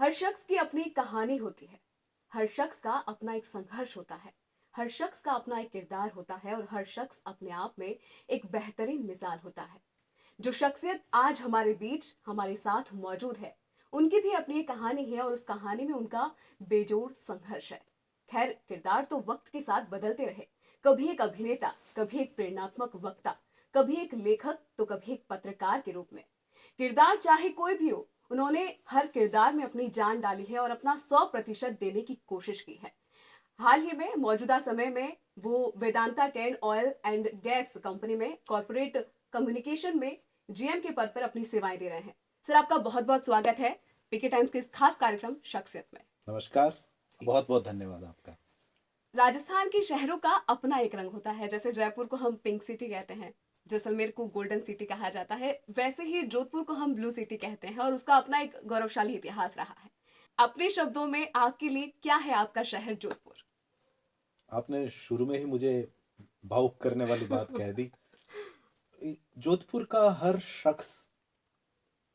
हर शख्स की अपनी कहानी होती है। हर शख्स का अपना एक संघर्ष होता है। हर शख्स का अपना एक किरदार होता है और हर शख्स अपने आप में एक बेहतरीन मिसाल होता है। जो शख्सियत आज हमारे बीच हमारे साथ मौजूद है, उनकी भी अपनी एक कहानी है और उस कहानी में उनका बेजोड़ संघर्ष है। खैर, किरदार तो वक्त के साथ बदलते रहे। कभी एक अभिनेता, कभी एक प्रेरणात्मक वक्ता, कभी एक लेखक तो कभी एक पत्रकार के रूप में। किरदार चाहे कोई भी हो, उन्होंने हर किरदार में अपनी जान डाली है और अपना 100% देने की कोशिश की है। हाल ही में मौजूदा समय में वो वेदांता केन ऑयल एंड गैस कंपनी में कॉर्पोरेट कम्युनिकेशन में जीएम के पद पर अपनी सेवाएं दे रहे हैं। सर, आपका बहुत बहुत स्वागत है पीके टाइम्स के इस खास कार्यक्रम शख्सियत में। नमस्कार। बहुत बहुत धन्यवाद आपका। राजस्थान के शहरों का अपना एक रंग होता है। जैसे जयपुर को हम पिंक सिटी कहते हैं, जैसलमेर को गोल्डन सिटी कहा जाता है, वैसे ही जोधपुर को हम ब्लू सिटी कहते हैं और उसका अपना एक गौरवशाली इतिहास रहा है। अपने शब्दों में आपके लिए क्या है आपका शहर जोधपुर? आपने शुरू में ही मुझे भावुक करने वाली बात कह दी। जोधपुर का हर शख्स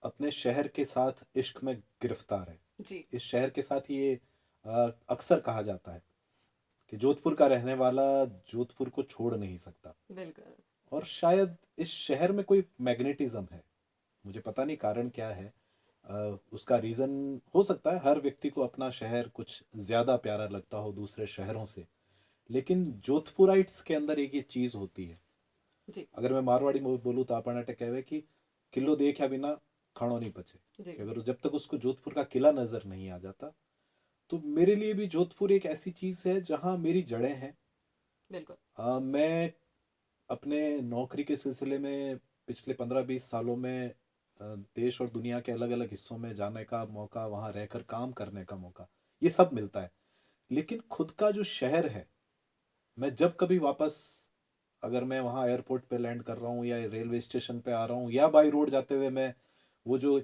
अपने शहर के साथ इश्क में गिरफ्तार है। जी। इस शहर के साथ ये अक्सर कहा जाता है कि जोधपुर का रहने वाला जोधपुर को छोड़ नहीं सकता। बिल्कुल। और शायद इस शहर में कोई मैग्नेटिज्म है, मुझे पता नहीं कारण क्या है। उसका रीज़न हो सकता है हर व्यक्ति को अपना शहर कुछ ज़्यादा प्यारा लगता हो दूसरे शहरों से, लेकिन जोधपुराइट्स के अंदर एक ये चीज़ होती है। जी। अगर मैं मारवाड़ी में बोलूँ तो आपण अटे कहवे कि किलो देखा बिना खाणो नहीं पचे। जी। कि अगर जब तक उसको जोधपुर का किला नज़र नहीं आ जाता, तो मेरे लिए भी जोधपुर एक ऐसी चीज़ है जहाँ मेरी जड़ें हैं। बिल्कुल। मैं अपने नौकरी के सिलसिले में पिछले 15-20 सालों में देश और दुनिया के अलग अलग हिस्सों में जाने का मौका, वहाँ रहकर काम करने का मौका, ये सब मिलता है। लेकिन खुद का जो शहर है, मैं जब कभी वापस, अगर मैं वहाँ एयरपोर्ट पे लैंड कर रहा हूँ या रेलवे स्टेशन पे आ रहा हूँ या बाई रोड जाते हुए, मैं वो जो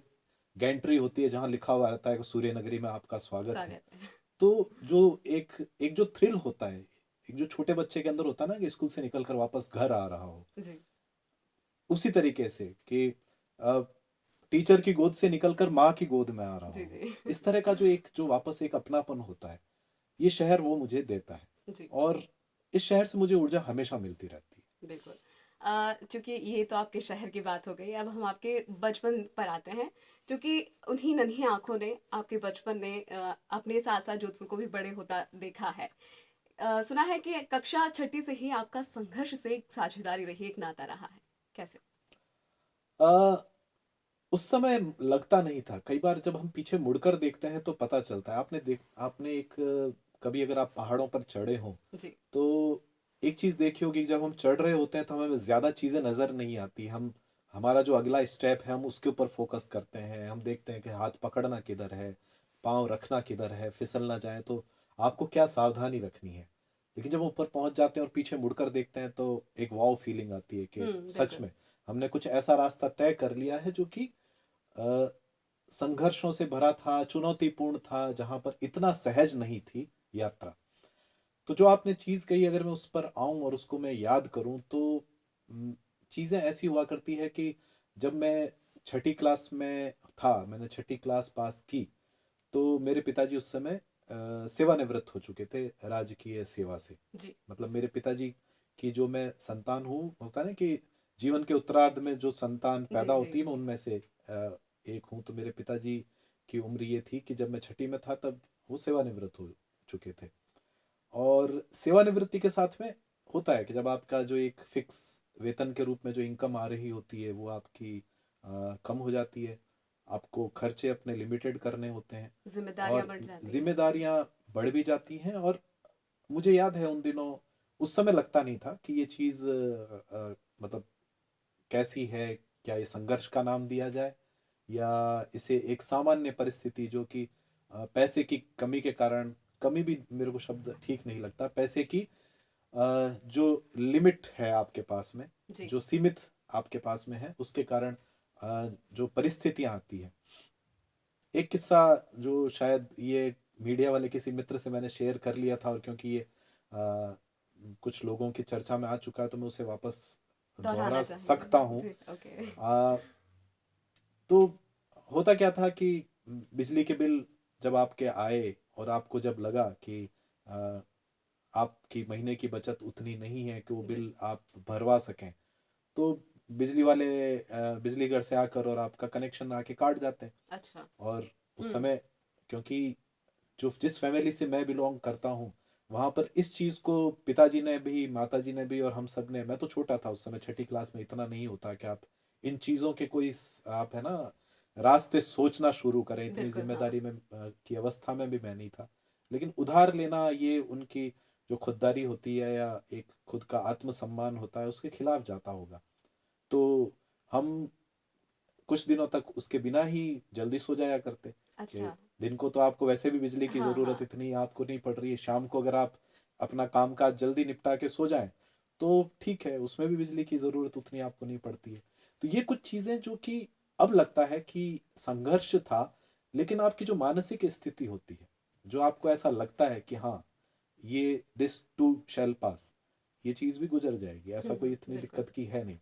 गैंट्री होती है जहाँ लिखा हुआ रहता है कि सूर्य नगरी में आपका स्वागत है, स्वागत है। तो जो एक एक जो थ्रिल होता है, एक जो छोटे बच्चे के अंदर होता है ना कि स्कूल से निकल कर वापस घर आ रहा हो, जी। उसी तरीके से कि टीचर की गोद से निकलकर माँ की गोद में आ रहा जी। हो, जी। इस तरह का जो वापस एक अपनापन होता है, ये शहर वो मुझे देता है। जी। और इस शहर से मुझे ऊर्जा हमेशा मिलती रहती है। बिल्कुल। चूंकि ये तो आपके शहर की बात हो गई, अब हम आपके बचपन पर आते हैं। क्योंकि उन्हीं नन्ही आंखों ने, आपके बचपन ने अपने साथ साथ जोधपुर को भी बड़े होता देखा है। सुना है कि कक्षा छठी से ही आपका संघर्ष से एक साझेदारी रही, एक नाता रहा है। कैसे? आ, उस समय लगता नहीं था, कई बार जब हम पीछे मुड़कर देखते हैं तो पता चलता है। आपने एक कभी अगर आप पहाड़ों पर चढ़े हो जी। तो एक चीज देखी होगी, जब हम चढ़ रहे होते हैं तो हमें ज्यादा चीजें नजर नहीं आती। हम हमारा जो अगला स्टेप है हम उसके ऊपर फोकस करते हैं। हम देखते हैं कि हाथ पकड़ना किधर है, पाँव रखना किधर है, फिसल ना जाए तो आपको क्या सावधानी रखनी है। लेकिन जब हम ऊपर पहुंच जाते हैं और पीछे मुड़कर देखते हैं तो एक वाव फीलिंग आती है कि सच बिल्कुल। में हमने कुछ ऐसा रास्ता तय कर लिया है जो कि अ, संघर्षों से भरा था, चुनौतीपूर्ण था, जहां पर इतना सहज नहीं थी यात्रा। तो जो आपने चीज कही, अगर मैं उस पर आऊं और उसको मैं याद करूं तो चीजें ऐसी हुआ करती है कि जब मैं छठी क्लास में था, मैंने छठी क्लास पास की, तो मेरे पिताजी उस समय सेवानिवृत्त हो चुके थे राजकीय सेवा से। जी। मतलब मेरे पिताजी की जो मैं संतान हूँ, होता है ना कि जीवन के उत्तरार्ध में जो संतान जी। पैदा जी। होती है, मैं उनमें से एक हूँ। तो मेरे पिताजी की उम्र ये थी कि जब मैं छठी में था तब वो सेवानिवृत्त हो चुके थे। और सेवानिवृत्ति के साथ में होता है कि जब आपका जो एक फिक्स वेतन के रूप में जो इनकम आ रही होती है वो आपकी कम हो जाती है। आपको खर्चे अपने लिमिटेड करने होते हैं जिम्मेदारियां और बढ़ जाती हैं। जिम्मेदारियां बढ़ भी जाती हैं। और मुझे याद है उन दिनों, उस समय लगता नहीं था कि ये चीज़ मतलब कैसी है, क्या ये संघर्ष का नाम दिया जाए या इसे एक सामान्य परिस्थिति जो कि पैसे की कमी के कारण, कमी भी मेरे को शब्द ठीक नहीं लगता, पैसे की जो लिमिट है आपके पास में, जी। जो सीमित आपके पास में है, उसके कारण जो परिस्थितियां आती है। एक किस्सा जो शायद ये मीडिया वाले किसी मित्र से मैंने शेयर कर लिया था, और क्योंकि ये कुछ लोगों की चर्चा में आ चुका है तो मैं उसे वापस दोहराना दोहरा चाहेंगे? सकता हूँ। जी। ओके। तो होता क्या था कि बिजली के बिल जब आपके आए और आपको जब लगा कि अ, आपकी महीने की बचत उतनी नहीं है कि वो जी। बिल आप भरवा सकें, तो बिजली वाले बिजली घर से आकर और आपका कनेक्शन आके काट जाते हैं। अच्छा। और उस हम्म। समय, क्योंकि जो जिस फैमिली से मैं बिलोंग करता हूँ, वहाँ पर इस चीज़ को पिताजी ने भी, माताजी ने भी और हम सब ने, मैं तो छोटा था उस समय, छठी क्लास में, इतना नहीं होता कि आप इन चीज़ों के कोई आप है ना रास्ते सोचना शुरू करें, इतनी बिल्कुल हाँ। जिम्मेदारी में की अवस्था में भी मैं नहीं था। लेकिन उधार लेना, ये उनकी जो खुददारी होती है या एक खुद का आत्मसम्मान होता है, उसके खिलाफ जाता होगा। तो हम कुछ दिनों तक उसके बिना ही जल्दी सो जाया करते कि अच्छा। दिन को तो आपको वैसे भी बिजली की हाँ ज़रूरत हाँ। इतनी आपको नहीं पड़ रही है, शाम को अगर आप अपना काम काज जल्दी निपटा के सो जाएं तो ठीक है, उसमें भी बिजली की ज़रूरत उतनी आपको नहीं पड़ती है। तो ये कुछ चीज़ें जो कि अब लगता है कि संघर्ष था, लेकिन आपकी जो मानसिक स्थिति होती है, जो आपको ऐसा लगता है कि हाँ, ये दिस टू शैल पास, ये चीज़ भी गुजर जाएगी, ऐसा कोई इतनी बिल्कुल। दिक्कत की है नहीं।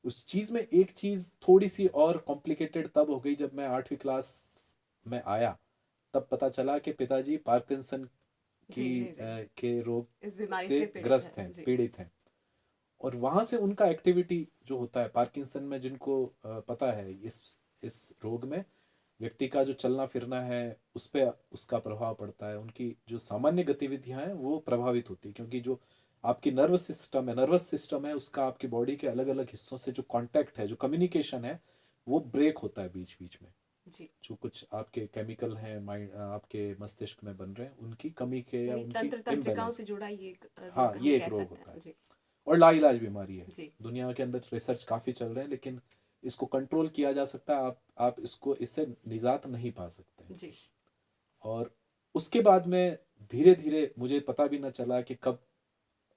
उस चीज में एक चीज थोड़ी सी और कॉम्प्लिकेटेड तब हो गई जब मैं 8वीं क्लास में आया। तब पता चला कि पिताजी पार्किंसन जी की जी जी। के रोग इस बीमारी से से पीड़ित है ग्रस्त हैं, जी। पीड़ित हैं। और वहां से उनका एक्टिविटी जो होता है पार्किंसन में, जिनको पता है इस रोग में व्यक्ति का जो चलना फिरना है उस पे उसका प्रभाव पड़ता है, उनकी जो सामान्य गतिविधियां हैं वो प्रभावित होती है, क्योंकि जो आपकी नर्वस सिस्टम है उसका आपकी बॉडी के अलग अलग हिस्सों से जो कांटेक्ट है, जो कम्युनिकेशन है, वो ब्रेक होता है बीच बीच में। जी। जो कुछ आपके केमिकल हैं माइंड आपके मस्तिष्क में बन रहे हैं, उनकी कमी के या यानी उनकी तंत्र तंत्रिकाओं इम्बेलेंस। से जुड़ा ये एक हाँ, रोग हम ये एक कह रोग सकते होता हैं है जी। और लाइलाज बीमारी है। जी। दुनिया के अंदर रिसर्च काफ़ी चल रहे हैं, लेकिन इसको कंट्रोल किया जा सकता है, आप इसको इससे निजात नहीं पा सकते हैं। जी। और उसके बाद में धीरे धीरे मुझे पता भी न चला कि कब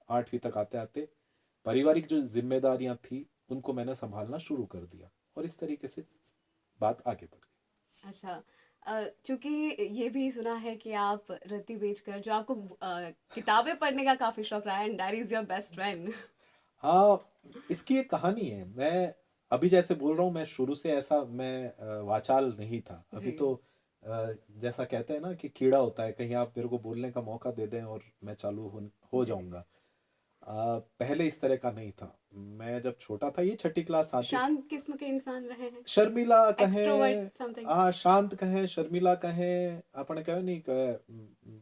8वीं तक आते आते पारिवारिक जो जिम्मेदारियां थी उनको मैंने संभालना शुरू कर दिया, और इस तरीके से बात आगे बढ़ गई। अच्छा। चूंकि ये भी सुना है कि आप रत्ती बेचकर जो आपको किताबें पढ़ने का काफी शौक रहा है and diary is your best friend. हाँ, इसकी एक कहानी है। मैं अभी जैसे बोल रहा हूँ, मैं शुरू से ऐसा मैं वाचाल नहीं था अभी जी। तो। जैसा कहते हैं ना कि कीड़ा होता है, कहीं आप मेरे को बोलने का मौका दे दें और मैं चालू हो जी। जाऊंगा। पहले इस तरह का नहीं था। मैं जब छोटा था, ये छठी क्लास 7वीं, शांत किस्म के इंसान रहे हैं। शर्मिला कहें, एक्सट्रोवर्ट समथिंग। शांत कहें, शर्मिला कहें, अपन कहे नहीं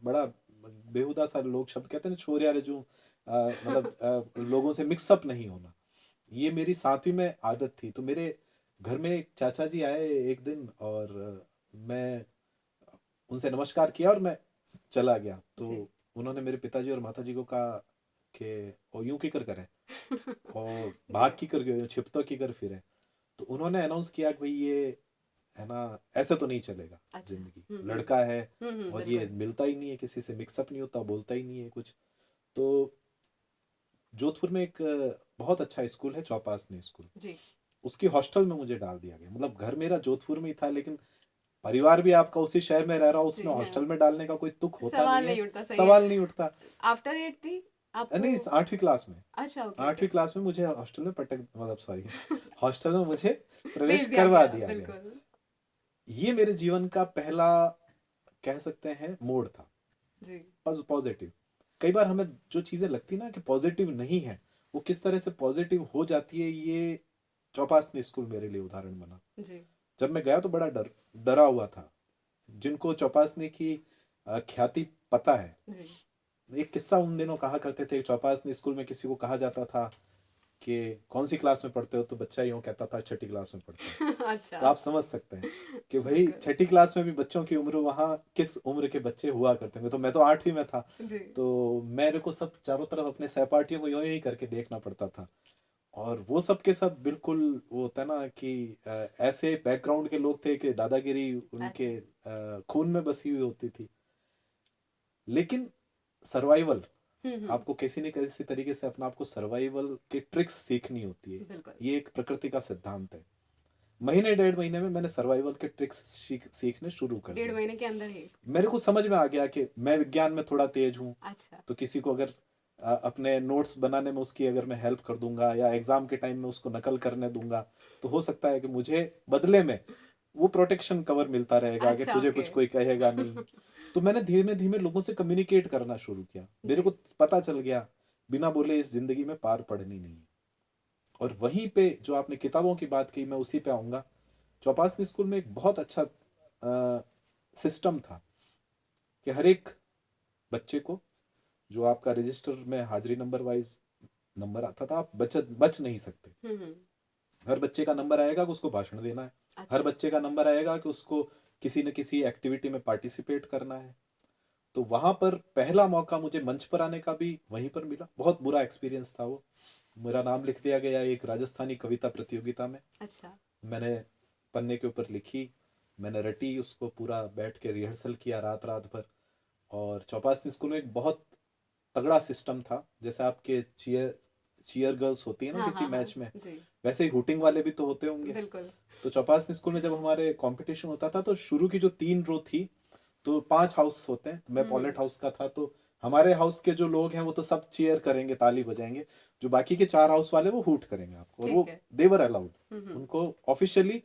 बड़ा बेहुदा सा लोग शब्द कहते हैं ना, छोरिया रजू, मतलब लोगों से मिक्सअप नहीं होना, ये मेरी 7वीं में आदत थी। तो मेरे घर में एक चाचा जी आए एक दिन, और मैं उनसे नमस्कार किया और मैं चला गया। तो जी। उन्होंने मेरे पिताजी और माताजी को कहा कि ओ यूं की कर करे, और भाग जी। की कर गए, छिपतो की कर फिरे। तो उन्होंने अनाउंस किया कि भाई ये है ना, ऐसे तो नहीं चलेगा अच्छा। जिंदगी, लड़का है और ये बिल्कुल। मिलता ही नहीं है किसी से, मिक्सअप नहीं होता, बोलता ही नहीं है कुछ। तो जोधपुर में एक बहुत अच्छा स्कूल है, चौपासनी स्कूल, जी। उसकी हॉस्टल में मुझे डाल दिया गया। मतलब घर मेरा जोधपुर में ही था, लेकिन परिवार भी आपका उसी शहर में रह रहा, उसमें जी हाँ। हॉस्टल में डालने का कोई तुक होता नहीं सवाल है, नहीं उठता सही है। सवाल नहीं उठता। आफ्टर एट थी आपको। नहीं, 8वीं क्लास में, अच्छा ओके ओके। 8वीं क्लास में मुझे हॉस्टल में पटक, मतलब सॉरी, हॉस्टल में मुझे प्रवेश भेज दिया करवा गया दिया गया। बिल्कुल। ये मेरे जीवन का पहला, कह सकते हैं, मोड़ था जी। पॉजिटिव। कई बार हमें जो चीजें लगती ना कि पॉजिटिव नहीं है, वो किस तरह से पॉजिटिव हो जाती है, ये चौपासनी स्कूल मेरे लिए उदाहरण बना। जी। जब मैं गया तो बड़ा डरा हुआ था। जिनको चौपासनी की ख्याति पता है, जी। एक किस्सा उन दिनों कहा करते थे, चौपासनी स्कूल में किसी को कहा जाता था कि कौन सी क्लास में पढ़ते हो, तो बच्चा यूं कहता था छठी क्लास में पढ़ता हूँ। तो अच्छा। आप समझ सकते हैं कि भाई बिल्कुल। छठी क्लास में भी बच्चों की उम्र वहाँ किस उम्र के बच्चे हुआ करते हैं। तो मैं तो 8वीं में था, जी। तो मेरे को सब चारों तरफ अपने सहपाठियों को यूं ही करके देखना पड़ता था। और वो सब के सब बिल्कुल, वो होता है ना कि ऐसे बैकग्राउंड के लोग थे कि दादागिरी अच्छा। उनके खून में बसी हुई होती थी। लेकिन सर्वाइवल, आपको किसी न किसी तरीके से अपना आपको सर्वाइवल के ट्रिक्स सीखनी होती है। बिल्कुल। ये एक प्रकृति का सिद्धांत है। महीने 1.5 महीने में मैंने सर्वाइवल के ट्रिक्स सीखने शुरू कर डेढ़ दिए। महीने के अंदर ही। मेरे को समझ में आ गया कि मैं विज्ञान में थोड़ा तेज हूँ, अच्छा। तो किसी को अगर अपने नोट्स बनाने में उसकी अगर मैं हेल्प कर दूंगा या एग्जाम के टाइम में उसको नकल करने दूंगा, तो हो सकता है कि मुझे बदले में वो प्रोटेक्शन कवर मिलता रहेगा कि अच्छा, तुझे ओके। कुछ कोई कहेगा नहीं। तो मैंने धीमे धीमे लोगों से कम्युनिकेट करना शुरू किया। मेरे जी। को पता चल गया बिना बोले इस जिंदगी में पार पड़नी नहीं है। और वहीं पे जो आपने किताबों की बात की, मैं उसी पे आऊंगा। चौपासनी स्कूल में एक बहुत अच्छा सिस्टम था कि हर एक बच्चे को, जो आपका रजिस्टर में हाजिरी नंबर वाइज नंबर आता था, आप बच नहीं सकते। हम्म। हर बच्चे का नंबर आएगा कि उसको भाषण देना है। हर अच्छा। बच्चे का नंबर आएगा कि उसको किसी न किसी एक्टिविटी में पार्टिसिपेट करना है। तो वहां पर पहला मौका मुझे मंच पर आने का भी वहीं पर मिला। बहुत बुरा एक्सपीरियंस था वो। मेरा नाम लिख दिया गया एक राजस्थानी कविता प्रतियोगिता में। अच्छा। मैंने पन्ने के ऊपर लिखी, मैंने रटी, उसको पूरा बैठ के रिहर्सल किया रात रात भर। और चौपासनी स्कूल में एक बहुत तगड़ा सिस्टम था। जैसे आपके चीयर चीयर गर्ल्स होती है ना हाँ, किसी हाँ, हाँ। मैच में, जी। वैसे ही हुटिंग वाले भी तो होते होंगे। बिल्कुल। तो चौपासनी स्कूल में जब हमारे कंपटीशन होता था तो शुरू की जो 3 रो थी, तो 5 हाउस होते हैं, तो मैं हम्म। पॉलेट हाउस का था। तो हमारे हाउस के जो लोग हैं वो तो सब चीयर करेंगे, ताली बजाएंगे। जो बाकी के 4 हाउस वाले वो हुट करेंगे आपको, और ठीक वो है। देवर अलाउड। हम्म। उनको ऑफिशियली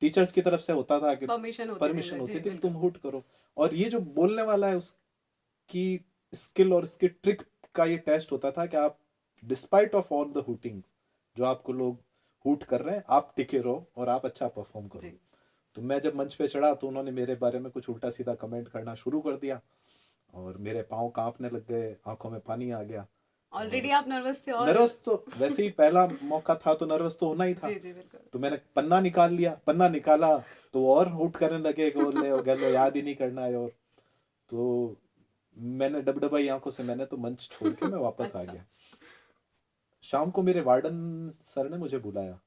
टीचर्स की तरफ से होता था कि परमिशन होती थी परमिशन अंदर, होती जी थी कि तुम बिल्कुल। हुट करो। और ये जो बोलने वाला है उसकी स्किल और इसकी ट्रिक का ये टेस्ट होता था कि आप despite of all the hooting, जो आपको लोग हुट कर रहे हैं, आप टिके रहो और आप अच्छा परफॉर्म करो। जी। तो मैं जब मंच पे चढ़ा तो उन्होंने मेरे बारे में कुछ उल्टा सीधा कमेंट करना शुरू कर दिया, और मेरे पाँव कांपने लग गए, आंखों में पानी आ गया। ऑलरेडी और आप नर्वस थे और नर्वस तो वैसे ही पहला मौका था तो नर्वस तो होना ही था। जी, जी बिल्कुल। तो मैंने पन्ना निकाल लिया, पन्ना निकाला तो और हुट करने लगे, गोले और गलो याद ही नहीं करना है। और तो मैंने डबडबाई आंखों से मैंने तो मंच छोड़ के मैं वापस आ अच्छा। गया। शाम को मेरे वार्डन सर ने मुझे बुलाया।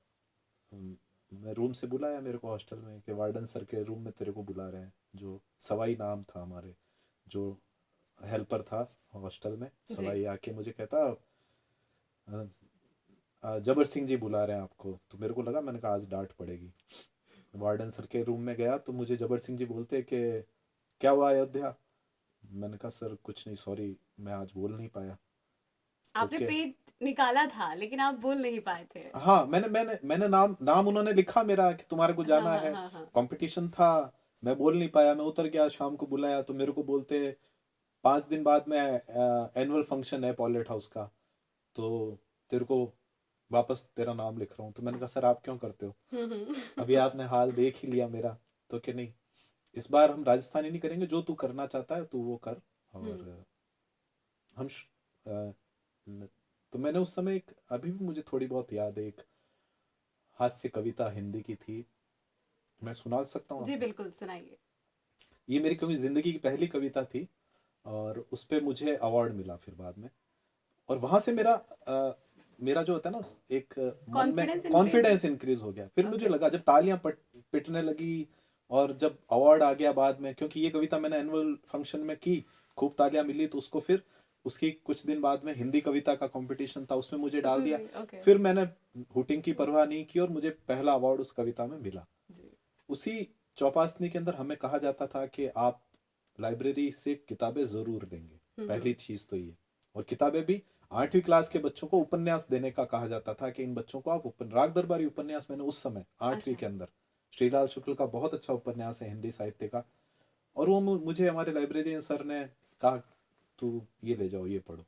मैं रूम से बुलाया मेरे को हॉस्टल में कि वार्डन सर के रूम में तेरे को बुला रहे हैं। जो सवाई नाम था हमारे, जो हेल्पर था हॉस्टल में, जी। सवाई आके मुझे कहता जबर सिंह जी बुला रहे हैं आपको। तो मेरे को लगा, मैंने कहा आज डांट पड़ेगी। वार्डन सर के रूम में गया तो मुझे जबर सिंह जी बोलते कि क्या हुआ अयोध्या। मैंने कहा सर कुछ नहीं, सॉरी मैं आज बोल नहीं पाया। तो आपने क्या, पेट निकाला था लेकिन आप बोल नहीं पाए थे। हाँ मैंने नाम नाम उन्होंने लिखा मेरा कि तुम्हारे को हाँ, जाना हाँ, है, हाँ, हाँ। कंपटीशन था। मैं बोल नहीं पाया, मैं उतर गया। शाम को बुलाया तो मेरे को बोलते 5 दिन बाद में एनुअल फंक्शन है पॉलेट हाउस का, तो तेरे को वापस तेरा नाम लिख रहा हूँ। तो मैंने कहा सर अच्छा। आप क्यों करते हो, अभी हम्म। आपने हाल देख ही लिया मेरा। तो कि नहीं, इस बार हम राजस्थानी नहीं करेंगे, जो तू करना चाहता है तू वो कर। हम्म। और हम तो मैंने उस समय एक, अभी भी मुझे थोड़ी बहुत याद है, एक हास्य कविता हिंदी की थी, मैं सुना सकता हूँ जी आपको। बिल्कुल, सुनाइए। ये मेरी कभी जिंदगी की पहली कविता थी, और उस पे मुझे अवार्ड मिला फिर बाद में। और वहां से मेरा जो होता है ना, एक मन में कॉन्फिडेंस इंक्रीज। कॉन्फिडेंस इंक्रीज हो गया। फिर मुझे ओके। लगा जब तालियां पिटने लगी, और जब अवार्ड आ गया बाद में, क्योंकि ये कविता मैंने एनुअल फंक्शन में की, खूब तालियां मिली, तो उसको फिर उसकी कुछ दिन बाद में हिंदी कविता का कंपटीशन था, उसमें मुझे डाल उसमें दिया। भी ओके। फिर मैंने हुटिंग की परवाह नहीं की और मुझे पहला अवार्ड उस कविता में मिला। जी। उसी चौपासनी के अंदर हमें कहा जाता था कि आप लाइब्रेरी से किताबें जरूर लेंगे, पहली चीज तो ये। और किताबें भी 8वीं क्लास के बच्चों को उपन्यास देने का कहा जाता था कि इन बच्चों को आप राग दरबारी उपन्यास, मैंने उस समय 8वीं अच्छा। के अंदर, श्रीलाल शुक्ल का बहुत अच्छा उपन्यास है हिंदी साहित्य का, और वो मुझे हमारे लाइब्रेरियन सर ने कहा तू ये ले जाओ, ये पढ़ो।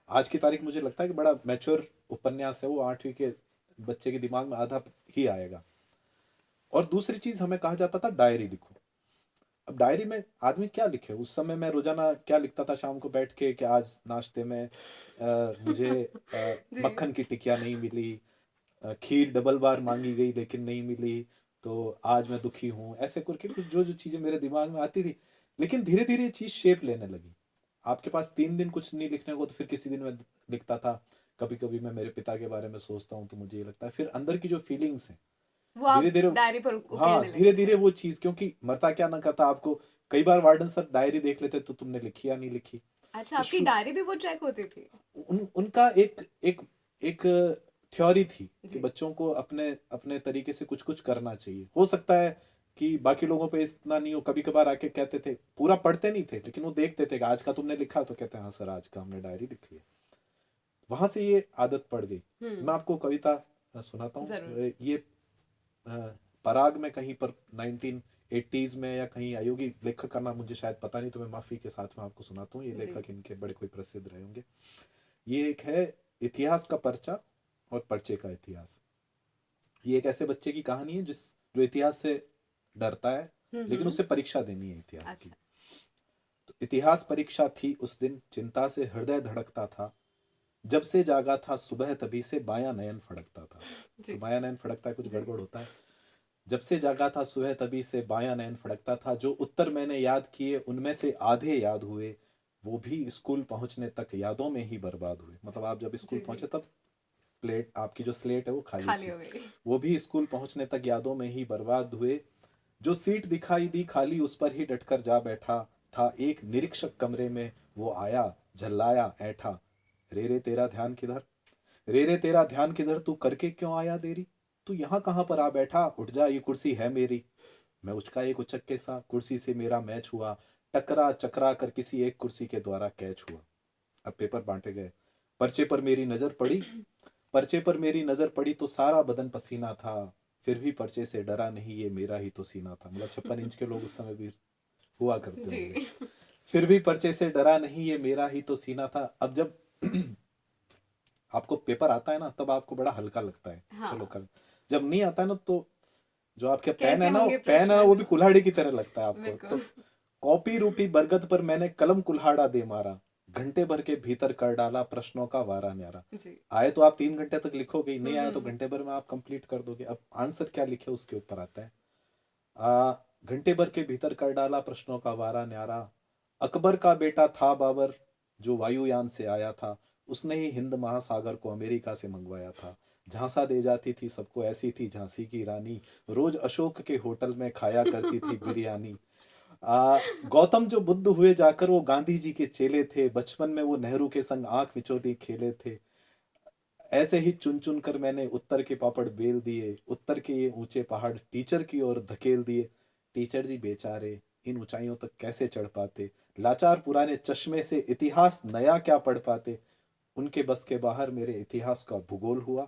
आज की तारीख मुझे लगता है कि बड़ा मैच्योर उपन्यास है वो, 8वीं के बच्चे के दिमाग में आधा ही आएगा। और दूसरी चीज हमें कहा जाता था डायरी लिखो। अब डायरी में आदमी क्या लिखे, उस समय मैं रोजाना क्या लिखता था शाम को बैठ के कि आज नाश्ते में मुझे जी। मक्खन की टिकिया नहीं मिली, खीर डबल बार मांगी गई लेकिन नहीं मिली, तो आज मैं दुखी हूँ, ऐसे करके कुछ जो जो चीजें मेरे दिमाग में आती थी। लेकिन धीरे धीरे ये चीज शेप लेने लगी। आपके पास 3 दिन कुछ नहीं लिखने को, तो फिर किसी दिन मैं लिखता था। कभी कभी मैं मेरे पिता के बारे में सोचता हूँ तो मुझे ये लगता है, फिर अंदर की जो फीलिंग्स हैं वो धीरे आप धीरे, डायरी पर हाँ उकेरने धीरे लगे थे। धीरे वो चीज, क्योंकि मरता क्या ना करता आपको, कई बार वार्डन सर डायरी देख लेते तो तुमने लिखी या नहीं लिखी। अच्छा, तो आपकी डायरी भी वो चेक होती थी। उनका एक एक एक थ्योरी थी कि जी। बच्चों को अपने अपने तरीके से कुछ कुछ करना चाहिए। हो सकता है कि बाकी लोगों पे इतना नहीं हो, कभी कभार आके कहते थे, पूरा पढ़ते नहीं थे लेकिन वो देखते थे कि आज का तुमने लिखा, तो कहते हैं हाँ सर आज का हमने डायरी लिख लिया। वहां से ये आदत पड़ गई। मैं आपको कविता सुनाता जरूर। हूँ। ये पराग में कहीं पर 1980s में या कहीं आयोगी, लेखक का नाम मुझे शायद पता नहीं, तो मैं माफी के साथ में आपको सुनाता हूँ। ये जी लेखक इनके बड़े कोई प्रसिद्ध रहे होंगे। ये एक है इतिहास का पर्चा और पर्चे का इतिहास। ये एक ऐसे बच्चे की कहानी है जो इतिहास से डरता है, लेकिन उसे परीक्षा देनी है इतिहास की। अच्छा तो इतिहास परीक्षा थी उस दिन, चिंता से हृदय धड़कता था, जब से जागा था सुबह तभी से बायां नयन फड़कता था। तो जी बायां नयन फड़कता है, कुछ जी गड़बड़ होता है। जब से जागा था सुबह तभी से बायां नयन फड़कता था, जो उत्तर मैंने याद किए उनमें से आधे याद हुए, वो भी स्कूल पहुंचने तक यादों में ही बर्बाद हुए। मतलब आप जब स्कूल जी जी पहुंचे तब प्लेट, आपकी जो स्लेट है वो खाली खाली थी, हो गई। वो भी स्कूल पहुंचने तक यादों में ही बर्बाद हुए। जो सीट दिखाई दी खाली उस पर ही डटकर जा बैठा था, एक निरीक्षक कमरे में वो आया, झल्लाया, ऐठा, रे रे तेरा ध्यान किधर, रे रे तेरा ध्यान किधर, तू करके क्यों आया देरी, तू यहाँ कहाँ पर आ बैठा, उठ जा ये कुर्सी है मेरी। मैं उचका एक उचक्के सा, कुर्सी से मेरा मैच हुआ, टकरा चकरा कर किसी एक कुर्सी के द्वारा कैच हुआ। अब पेपर बांटे गए, पर्चे पर मेरी नजर पड़ी, पर्चे पर मेरी नजर पड़ी तो सारा बदन पसीना था, फिर भी पर्चे से डरा नहीं ये मेरा ही तो सीना था। मतलब 56 इंच के लोग उस समय भी हुआ करते जी होंगे। फिर भी पर्चे से डरा नहीं ये मेरा ही तो सीना था। अब जब आपको पेपर आता है ना, तब आपको बड़ा हल्का लगता है, चलो हाँ कर। जब नहीं आता है ना, तो जो आपके पेन कैसे है ना, वो होंगे पेन है ना, प्रश्न। वो भी कुल्हाड़ी की तरह लगता है आपको। तो बिल्कुल कॉपी रूपी बरगद पर मैंने कलम कुल्हाड़ा दे मारा, घंटे भर के भीतर कर डाला प्रश्नों का वारा न्यारा। जी आए तो आप 3 घंटे तक लिखोगे, नहीं आए तो घंटे भर में आप कंप्लीट कर दोगे। अब आंसर क्या लिखे उसके ऊपर आता है। घंटे भर के भीतर कर डाला प्रश्नों का वारा न्यारा। अकबर का बेटा था बाबर, जो वायुयान से आया था, उसने ही हिंद महासागर को अमेरिका से मंगवाया था। झांसा दे जाती थी सबको, ऐसी थी झांसी की रानी, रोज अशोक के होटल में खाया करती थी बिरयानी। गौतम जो बुद्ध हुए जाकर वो गांधी जी के चेले थे, बचपन में वो नेहरू के संग आंख मिचोली खेले थे। ऐसे ही चुन चुन कर मैंने उत्तर के पापड़ बेल दिए, उत्तर के ये ऊंचे पहाड़ टीचर की ओर धकेल दिए। टीचर जी बेचारे इन ऊंचाइयों तक कैसे चढ़ पाते, लाचार पुराने चश्मे से इतिहास नया क्या पढ़ पाते। उनके बस के बाहर मेरे इतिहास का भूगोल हुआ,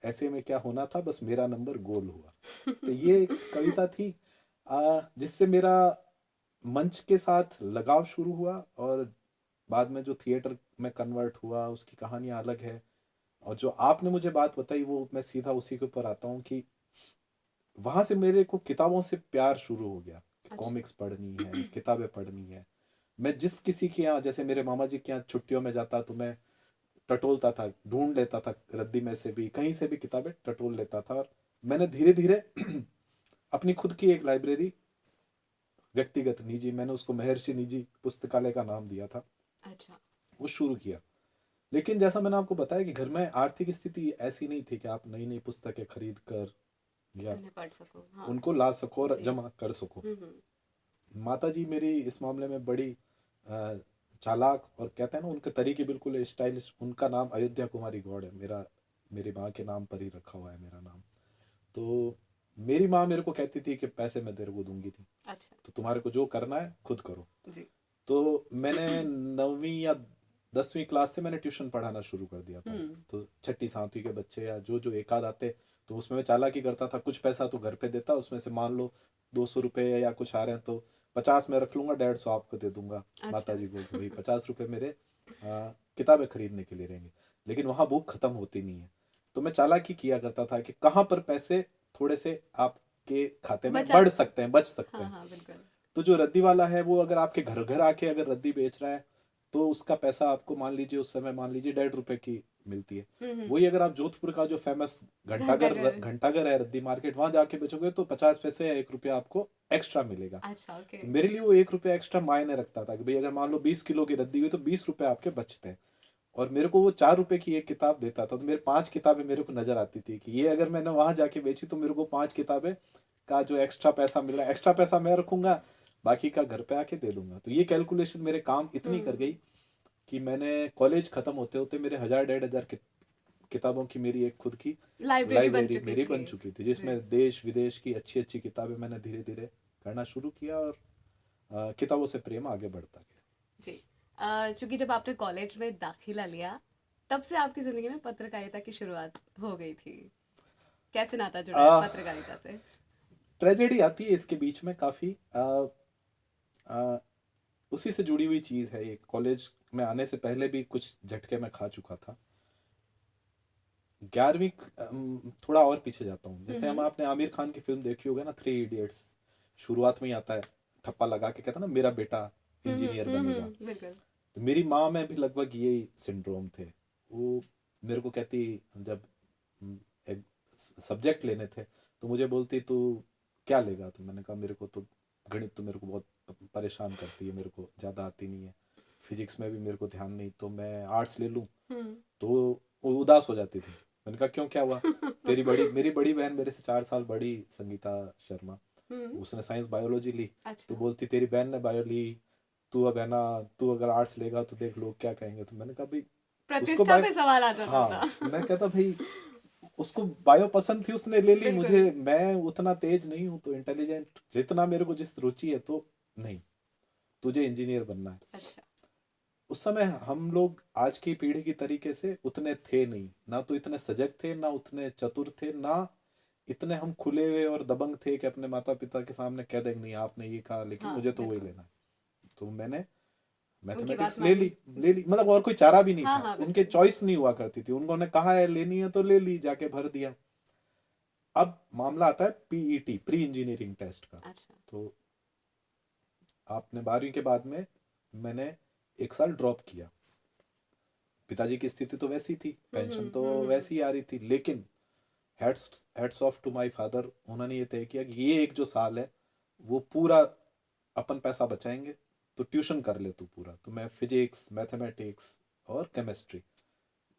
ऐसे में क्या होना था, बस मेरा नंबर गोल हुआ। तो ये एक कविता थी जिससे मेरा मंच के साथ लगाव शुरू हुआ, और बाद में जो थिएटर में कन्वर्ट हुआ उसकी कहानियां अलग है। और जो आपने मुझे बात बताई वो मैं सीधा उसी के ऊपर आता हूँ कि वहां से मेरे को किताबों से प्यार शुरू हो गया। अच्छा कॉमिक्स पढ़नी है, किताबें पढ़नी है। मैं जिस किसी के यहाँ, जैसे मेरे मामा जी के यहाँ छुट्टियों में जाता तो मैं टटोलता था, ढूंढ लेता था रद्दी में से भी, कहीं से भी किताबें टटोल लेता था। और मैंने धीरे धीरे अपनी खुद की एक लाइब्रेरी, व्यक्तिगत निजी, मैंने उसको महर्षि निजी पुस्तकालय का नाम दिया था, अच्छा वो शुरू किया। लेकिन जैसा मैंने आपको बताया कि घर में आर्थिक स्थिति ऐसी नहीं थी कि आप नई नई पुस्तकें खरीद कर या उन्हें पढ़ सको हाँ उनको ला सको और जी जमा कर सको। हम्म। माता जी मेरी इस मामले में बड़ी अ, चालाक, और कहते हैं ना उनके तरीके बिल्कुल स्टाइलिश। उनका नाम अयोध्या कुमारी गौड़ है, मेरा मेरी माँ के नाम पर ही रखा हुआ है मेरा नाम। तो मेरी माँ मेरे को कहती थी कि पैसे मैं तेरे को दूंगी नहीं, अच्छा तो तुम्हारे को जो करना है खुद करो। जी तो मैंने 9वीं या 10वीं क्लास से मैंने ट्यूशन पढ़ाना शुरू कर दिया था। हम्म तो छठी सातवीं के बच्चे या जो एक आध आते, तो उसमें मैं चालाकी करता था, कुछ पैसा तो घर पे देता, उसमें से मान लो 200 रुपये या कुछ आ रहे हैं तो 50 में रख लूंगा, 150 आपको दे दूंगा माता अच्छा जी को, कि भाई 50 रुपये मेरे किताबें खरीदने के लिए रहेंगे। लेकिन वहाँ बुक खत्म होती नहीं है। तो मैं चालाकी किया करता था कि कहाँ पर पैसे थोड़े से आपके खाते में बचा बढ़ सकते हैं, बच सकते हाँ हैं। हाँ बिल्कुल तो जो रद्दी वाला है वो अगर आपके घर घर आके अगर रद्दी बेच रहा है, तो उसका पैसा आपको मान लीजिए उस समय मान लीजिए 1.5 रुपए की मिलती है। हम्म। वही अगर आप जोधपुर का जो फेमस घंटाघर घंटाघर घंटाघर है रद्दी मार्केट, वहां जाके बेचोगे तो 50 पैसे या 1 रुपया आपको एक्स्ट्रा मिलेगा। अच्छा ओके तो मेरे लिए वो 1 रुपया एक्स्ट्रा मायने रखता था कि भाई अगर मान लो 20 किलो की रद्दी हुई तो 20 रुपए आपके बचते हैं। और मेरे को वो 4 रुपए की एक किताब देता था, तो मेरे 5 किताबें मेरे को नजर आती थी कि ये अगर मैंने वहां जाके बेची तो मेरे को 5 किताबें का जो एक्स्ट्रा पैसा मिल रहा है, एक्स्ट्रा पैसा मैं रखूंगा, बाकी का घर पे आके दे दूंगा। तो ये कैलकुलेशन मेरे काम इतनी कर गई हम्म। कि मैंने कॉलेज खत्म होते होते मेरे 1000 1,500 किताबों की मेरी एक खुद की लाइब्रेरी बन लाइब्रेरी चुकी मेरी थी बन चुकी थी, जी जिसमें देश विदेश की अच्छी अच्छी किताबें मैंने धीरे धीरे करना शुरू किया, और किताबों से प्रेम आगे बढ़ता गया। जी चूंकि जब आपने कॉलेज में दाखिला लिया तब से आपकी जिंदगी में पत्रकारिता की शुरुआत हो गई थी। कैसे नाता जुड़ा है आ, पत्रकारिता से? ट्रेजेडी आती है इसके बीच में काफी उसी से जुड़ी हुई चीज है। ये कॉलेज में आने से पहले भी कुछ झटके मैं खा चुका था। 11वीं थोड़ा और पीछे जाता हूँ। जैसे हम आपने आमिर खान की फिल्म देखी होगी ना, 3 इडियट्स, शुरुआत में ही आता है ठप्पा लगा के कहता ना मेरा बेटा इंजीनियर बनेगा। बिल्कुल। तो मेरी माँ में भी लगभग यही सिंड्रोम थे। वो मेरे को कहती, जब एक सब्जेक्ट लेने थे तो मुझे बोलती तू क्या लेगा। तो मैंने कहा मेरे को तो गणित तो मेरे को बहुत परेशान करती है, मेरे को ज़्यादा आती नहीं है, फिजिक्स में भी मेरे को ध्यान नहीं, तो मैं आर्ट्स ले लूँ। तो वो उदास हो जाती थी। मैंने कहा क्यों, क्या हुआ। मेरी बड़ी बहन मेरे से 4 साल बड़ी, संगीता शर्मा, उसने साइंस बायोलॉजी ली। अच्छा। तो बोलती तेरी बहन ने बायो ली, तू अब है ना, तू अगर आर्ट्स लेगा तो देख लोग क्या कहेंगे। तो मैंने कहा भाई उसको प्रतिष्ठा पे सवाल आ जाता हाँ, था। मैं कहता भाई उसको बायो पसंद थी, उसने ले ली। बिल्कुल। मुझे, मैं उतना तेज नहीं हूँ, तो इंटेलिजेंट जितना मेरे को जिस रुचि है, तो नहीं, तुझे इंजीनियर बनना है। अच्छा। उस समय हम लोग आज की पीढ़ी की तरीके से उतने थे नहीं, ना तो इतने सजग थे, ना उतने चतुर थे, ना इतने हम खुले हुए और दबंग थे कि अपने माता पिता के सामने कह देंगे नहीं आपने ये कहा लेकिन हाँ मुझे तो वही बिल्कुल। लेना है। तो मैंने उनकी बात मैथमेटिक्स ले मानी। ली। जी। मतलब और कोई चारा भी नहीं हाँ था, हाँ उनके बिल्कुल। चॉइस नहीं हुआ करती थी, उन्होंने कहा है लेनी है तो ले ली, जाके भर दिया। अब मामला आता है पीईटी, प्री इंजीनियरिंग टेस्ट का। अच्छा। तो आपने 12वीं के बाद में मैंने 1 साल ड्रॉप किया। पिताजी की स्थिति तो वैसी थी, पेंशन तो वैसी ही आ रही थी, लेकिन hats off to my father, उन्होंने ये तय किया कि ये एक जो साल है वो पूरा अपन पैसा बचाएंगे, तो ट्यूशन कर ले तू पूरा। तो मैं फिजिक्स, मैथमेटिक्स और केमिस्ट्री,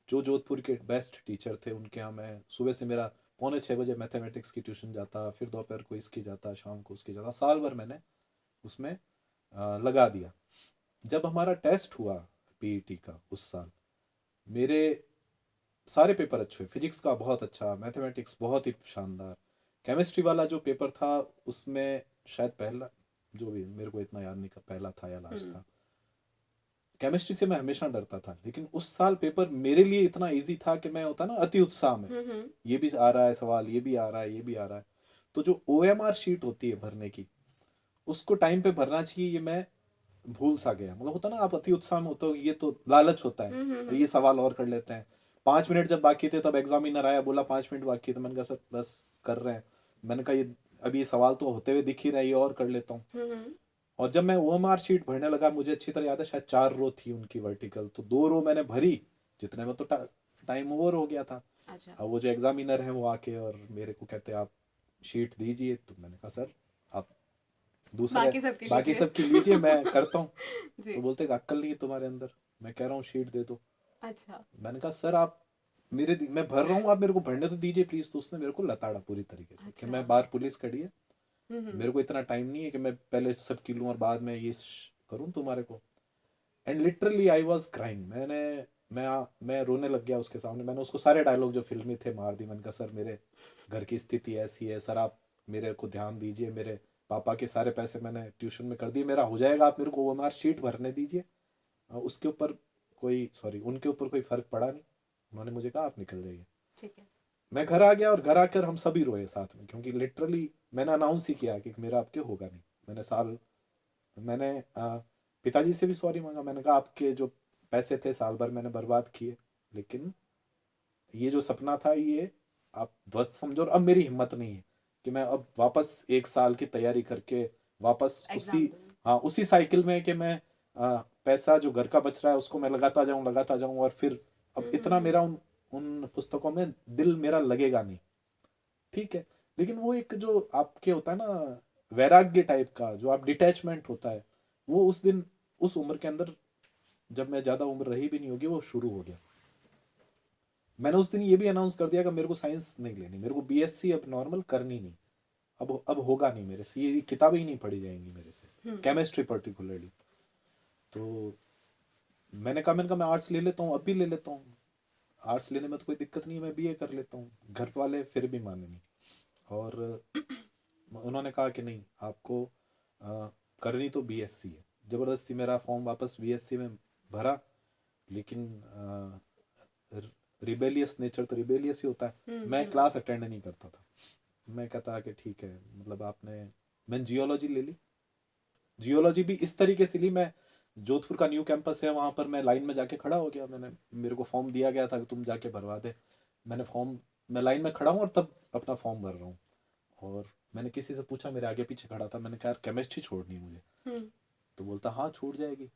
जो जोधपुर के बेस्ट टीचर थे उनके यहाँ मैं सुबह से, मेरा 5:45 मैथमेटिक्स की ट्यूशन जाता, फिर दोपहर को इसकी जाता, शाम को उसकी जाता। साल भर मैंने उसमें लगा दिया। जब हमारा टेस्ट हुआ पीईटी का उस साल, मेरे सारे पेपर अच्छे हुए। फिजिक्स का बहुत अच्छा, मैथमेटिक्स बहुत ही शानदार, केमिस्ट्री वाला जो पेपर था उसमें शायद पहला, जो भी मेरे को इतना याद नहीं का पहला था या लास्ट था। केमिस्ट्री से मैं हमेशा डरता था, लेकिन उस साल पेपर मेरे लिए इतना इजी था कि मैं होता ना अति उत्साह में, ये भी आ रहा है सवाल, ये भी आ रहा है, ये भी आ रहा है। तो जो ओएमआर शीट होती है भरने की, उसको टाइम पे भरना चाहिए, ये मैं भूल सा गया। मतलब होता ना आप अति उत्साह में होते हो, ये तो लालच होता है, ये सवाल और कर लेते हैं। 5 मिनट जब बाकी थे तब एग्जामिनर आया, बोला 5 मिनट बाकी है, तो मैंने कहा सर बस कर रहे हैं। मैंने कहा ये अभी ये सवाल तो होते हुए दिख ही रहा है, ये और कर लेता हूँ। और जब मैं ओएमआर शीट भरने लगा, मुझे अच्छी तरह याद है शायद 4 रो थी उनकी वर्टिकल, तो 2 रो मैंने भरी, जितने में तो टाइम ओवर हो गया था। अच्छा। अब वो जो एग्जामिनर हैं वो आके और मेरे को कहते आप शीट दीजिए। तो मैंने कहा सर आप दूसरे बाकी सबके बाकी लीजिए। सबकी लीजिए, मैं करता हूँ। जी। तो बोलते अक्ल नहीं है तुम्हारे अंदर, मैं कह रहा हूँ शीट दे दो। अच्छा। मैंने कहा सर आप मैं भर रहा हूँ, आप मेरे को भरने तो दीजिए प्लीज। तो उसने मेरे को लताड़ा पूरी तरीके से कि अच्छा। मैं बाहर पुलिस खड़ी है, मेरे को इतना टाइम नहीं है कि मैं पहले सब की लूँ और बाद में ये करूँ तुम्हारे को। And literally I was crying. मैं रोने लग गया उसके सामने। मैंने उसको सारे डायलॉग जो फिल्मी थे मार दी। मैंने कहा सर मेरे घर की स्थिति ऐसी है, सर आप मेरे को ध्यान दीजिए, मेरे पापा के सारे पैसे मैंने ट्यूशन में कर दिए, मेरा हो जाएगा, आप मेरे को ओएमआर शीट भरने दीजिए। उसके ऊपर उनके ऊपर कोई फर्क पड़ा नहीं। उन्होंने मुझे कहा आप निकल जाइए। ठीक है। मैं घर आ गया और घर आकर हम सभी रोए साथ में, क्योंकि लिटरली मैंने अनाउंस ही किया कि मेरा आपके होगा नहीं। मैंने पिताजी से भी सॉरी मांगा। मैंने कहा आपके जो पैसे थे साल भर मैंने बर्बाद किए, लेकिन ये जो सपना था ये आप ध्वस्त समझो। और अब मेरी हिम्मत नहीं है कि मैं अब वापस 1 साल की तैयारी करके वापस एग्जाम दूँ। हाँ उसी साइकिल में कि मैं पैसा जो घर का बच रहा है उसको मैं लगाता जाऊं और फिर अब इतना मेरा उन उन पुस्तकों में दिल मेरा लगेगा नहीं। ठीक है, लेकिन वो एक जो आपके होता है ना वैराग्य टाइप का, जो आप डिटैचमेंट होता है, वो उस दिन उस उम्र के अंदर, जब मैं ज्यादा उम्र रही भी नहीं होगी, वो शुरू हो गया। मैंने उस दिन ये भी अनाउंस कर दिया कि मेरे को साइंस नहीं लेनी, मेरे को बीएससी अब नॉर्मल करनी नहीं, अब होगा नहीं मेरे से, ये किताबें ही नहीं पढ़ी जाएंगी मेरे से, केमिस्ट्री पर्टिकुलरली। तो मैंने कहा मैं आर्ट्स ले लेता हूँ, अब भी ले लेता हूँ, आर्ट्स लेने में तो कोई दिक्कत नहीं है, मैं बीए कर लेता हूँ। घर वाले फिर भी माने नहीं, और उन्होंने कहा कि नहीं आपको करनी तो बीएससी है। ज़बरदस्ती मेरा फॉर्म वापस बीएससी में भरा, लेकिन रिबेलियस नेचर तो रिबेलियस ही होता है। मैं क्लास अटेंड नहीं करता था, मैं कहता कि ठीक है, मतलब मैंने जियोलॉजी ले ली। जियोलॉजी भी इस तरीके से ली, मैं जोधपुर का न्यू कैंपस है वहाँ पर मैं लाइन में जाके खड़ा हो गया। मेरे को फॉर्म दिया गया था कि तुम जाके भरवा दे। मैं लाइन में खड़ा हूँ और तब अपना फॉर्म भर रहा हूँ। और मैंने किसी से पूछा, मेरे आगे पीछे खड़ा था, मैंने कहा यार केमिस्ट्री छोड़नी है मुझे। हम्म। तो बोलता हाँ छूट जाएगी।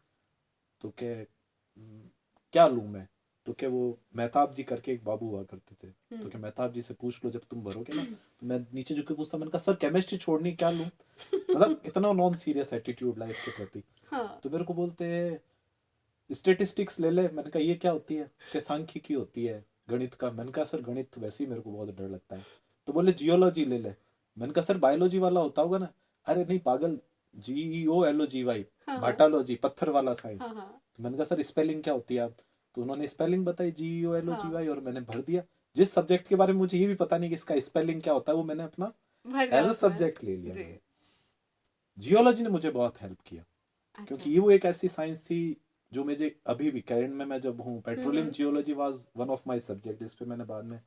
तो क्या लूँ मैं? तो क्या, वो मेहताब जी करके एक बाबू हुआ करते थे, तो क्या मेहताब जी से पूछ लो जब तुम भरोगे ना। तो मैं नीचे झुक के पूछता, मैंने कहा सर केमिस्ट्री छोड़नी, क्या लूँ? मतलब इतना नॉन सीरियस एटीट्यूड लाइफ के प्रति। हाँ। तो मेरे को बोलते स्टेटिस्टिक्स ले ले। मैंने कहा ये क्या होती है? क्या सांख्यिकी होती है, गणित का? मैंने कहा सर गणित तो वैसे ही मेरे को बहुत डर लगता है। तो बोले जियोलॉजी ले ले। मैंने कहा सर बायोलॉजी वाला होता होगा ना। अरे नहीं पागल, GEOLOGY, हाँ। भाटालॉजी, पत्थर वाला साइंस। हाँ। हाँ। तो मैंने कहा सर स्पेलिंग क्या होती है आप? तो उन्होंने स्पेलिंग बताई हाँ। GEOLOGY, और मैंने भर दिया। जिस सब्जेक्ट के बारे में मुझे ये भी पता नहीं कि इसका स्पेलिंग क्या होता है, वो मैंने अपना भर दिया एज अ उसमें। सब्जेक्ट ले लिया जी। मैंने। जियोलॉजी ने मुझे बहुत हेल्प किया, अच्छा। क्योंकि ये वो एक ऐसी साइंस थी जो मुझे अभी भी करंट में मैं जब हूँ, petroleum hmm. Geology was one of my subject. इस पे मैंने बाद में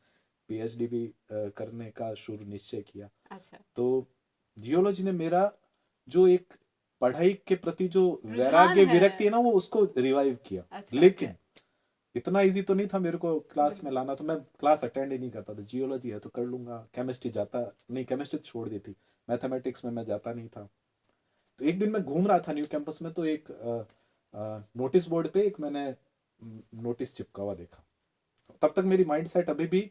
PhD भी करने का शुरू निश्चय किया। अच्छा। तो जियोलॉजी ने मेरा जो एक पढ़ाई के प्रति जो रुझान वैराग्य है। विरक्ति है ना, वो उसको रिवाइव किया। अच्छा। ओके। लेकिन इतना इजी तो नहीं था मेरे को क्लास में बिल्कुल। लाना, तो मैं क्लास अटेंड ही नहीं करता था। जियोलॉजी है तो कर लूंगा, केमिस्ट्री जाता नहीं, केमिस्ट्री छोड़ दी थी। मैथमेटिक्स में मैं जाता नहीं था। तो एक दिन मैं घूम रहा था न्यू कैंपस में, तो एक नोटिस बोर्ड पे एक मैंने नोटिस चिपका हुआ देखा। तब तक मेरी माइंड सेट अभी भी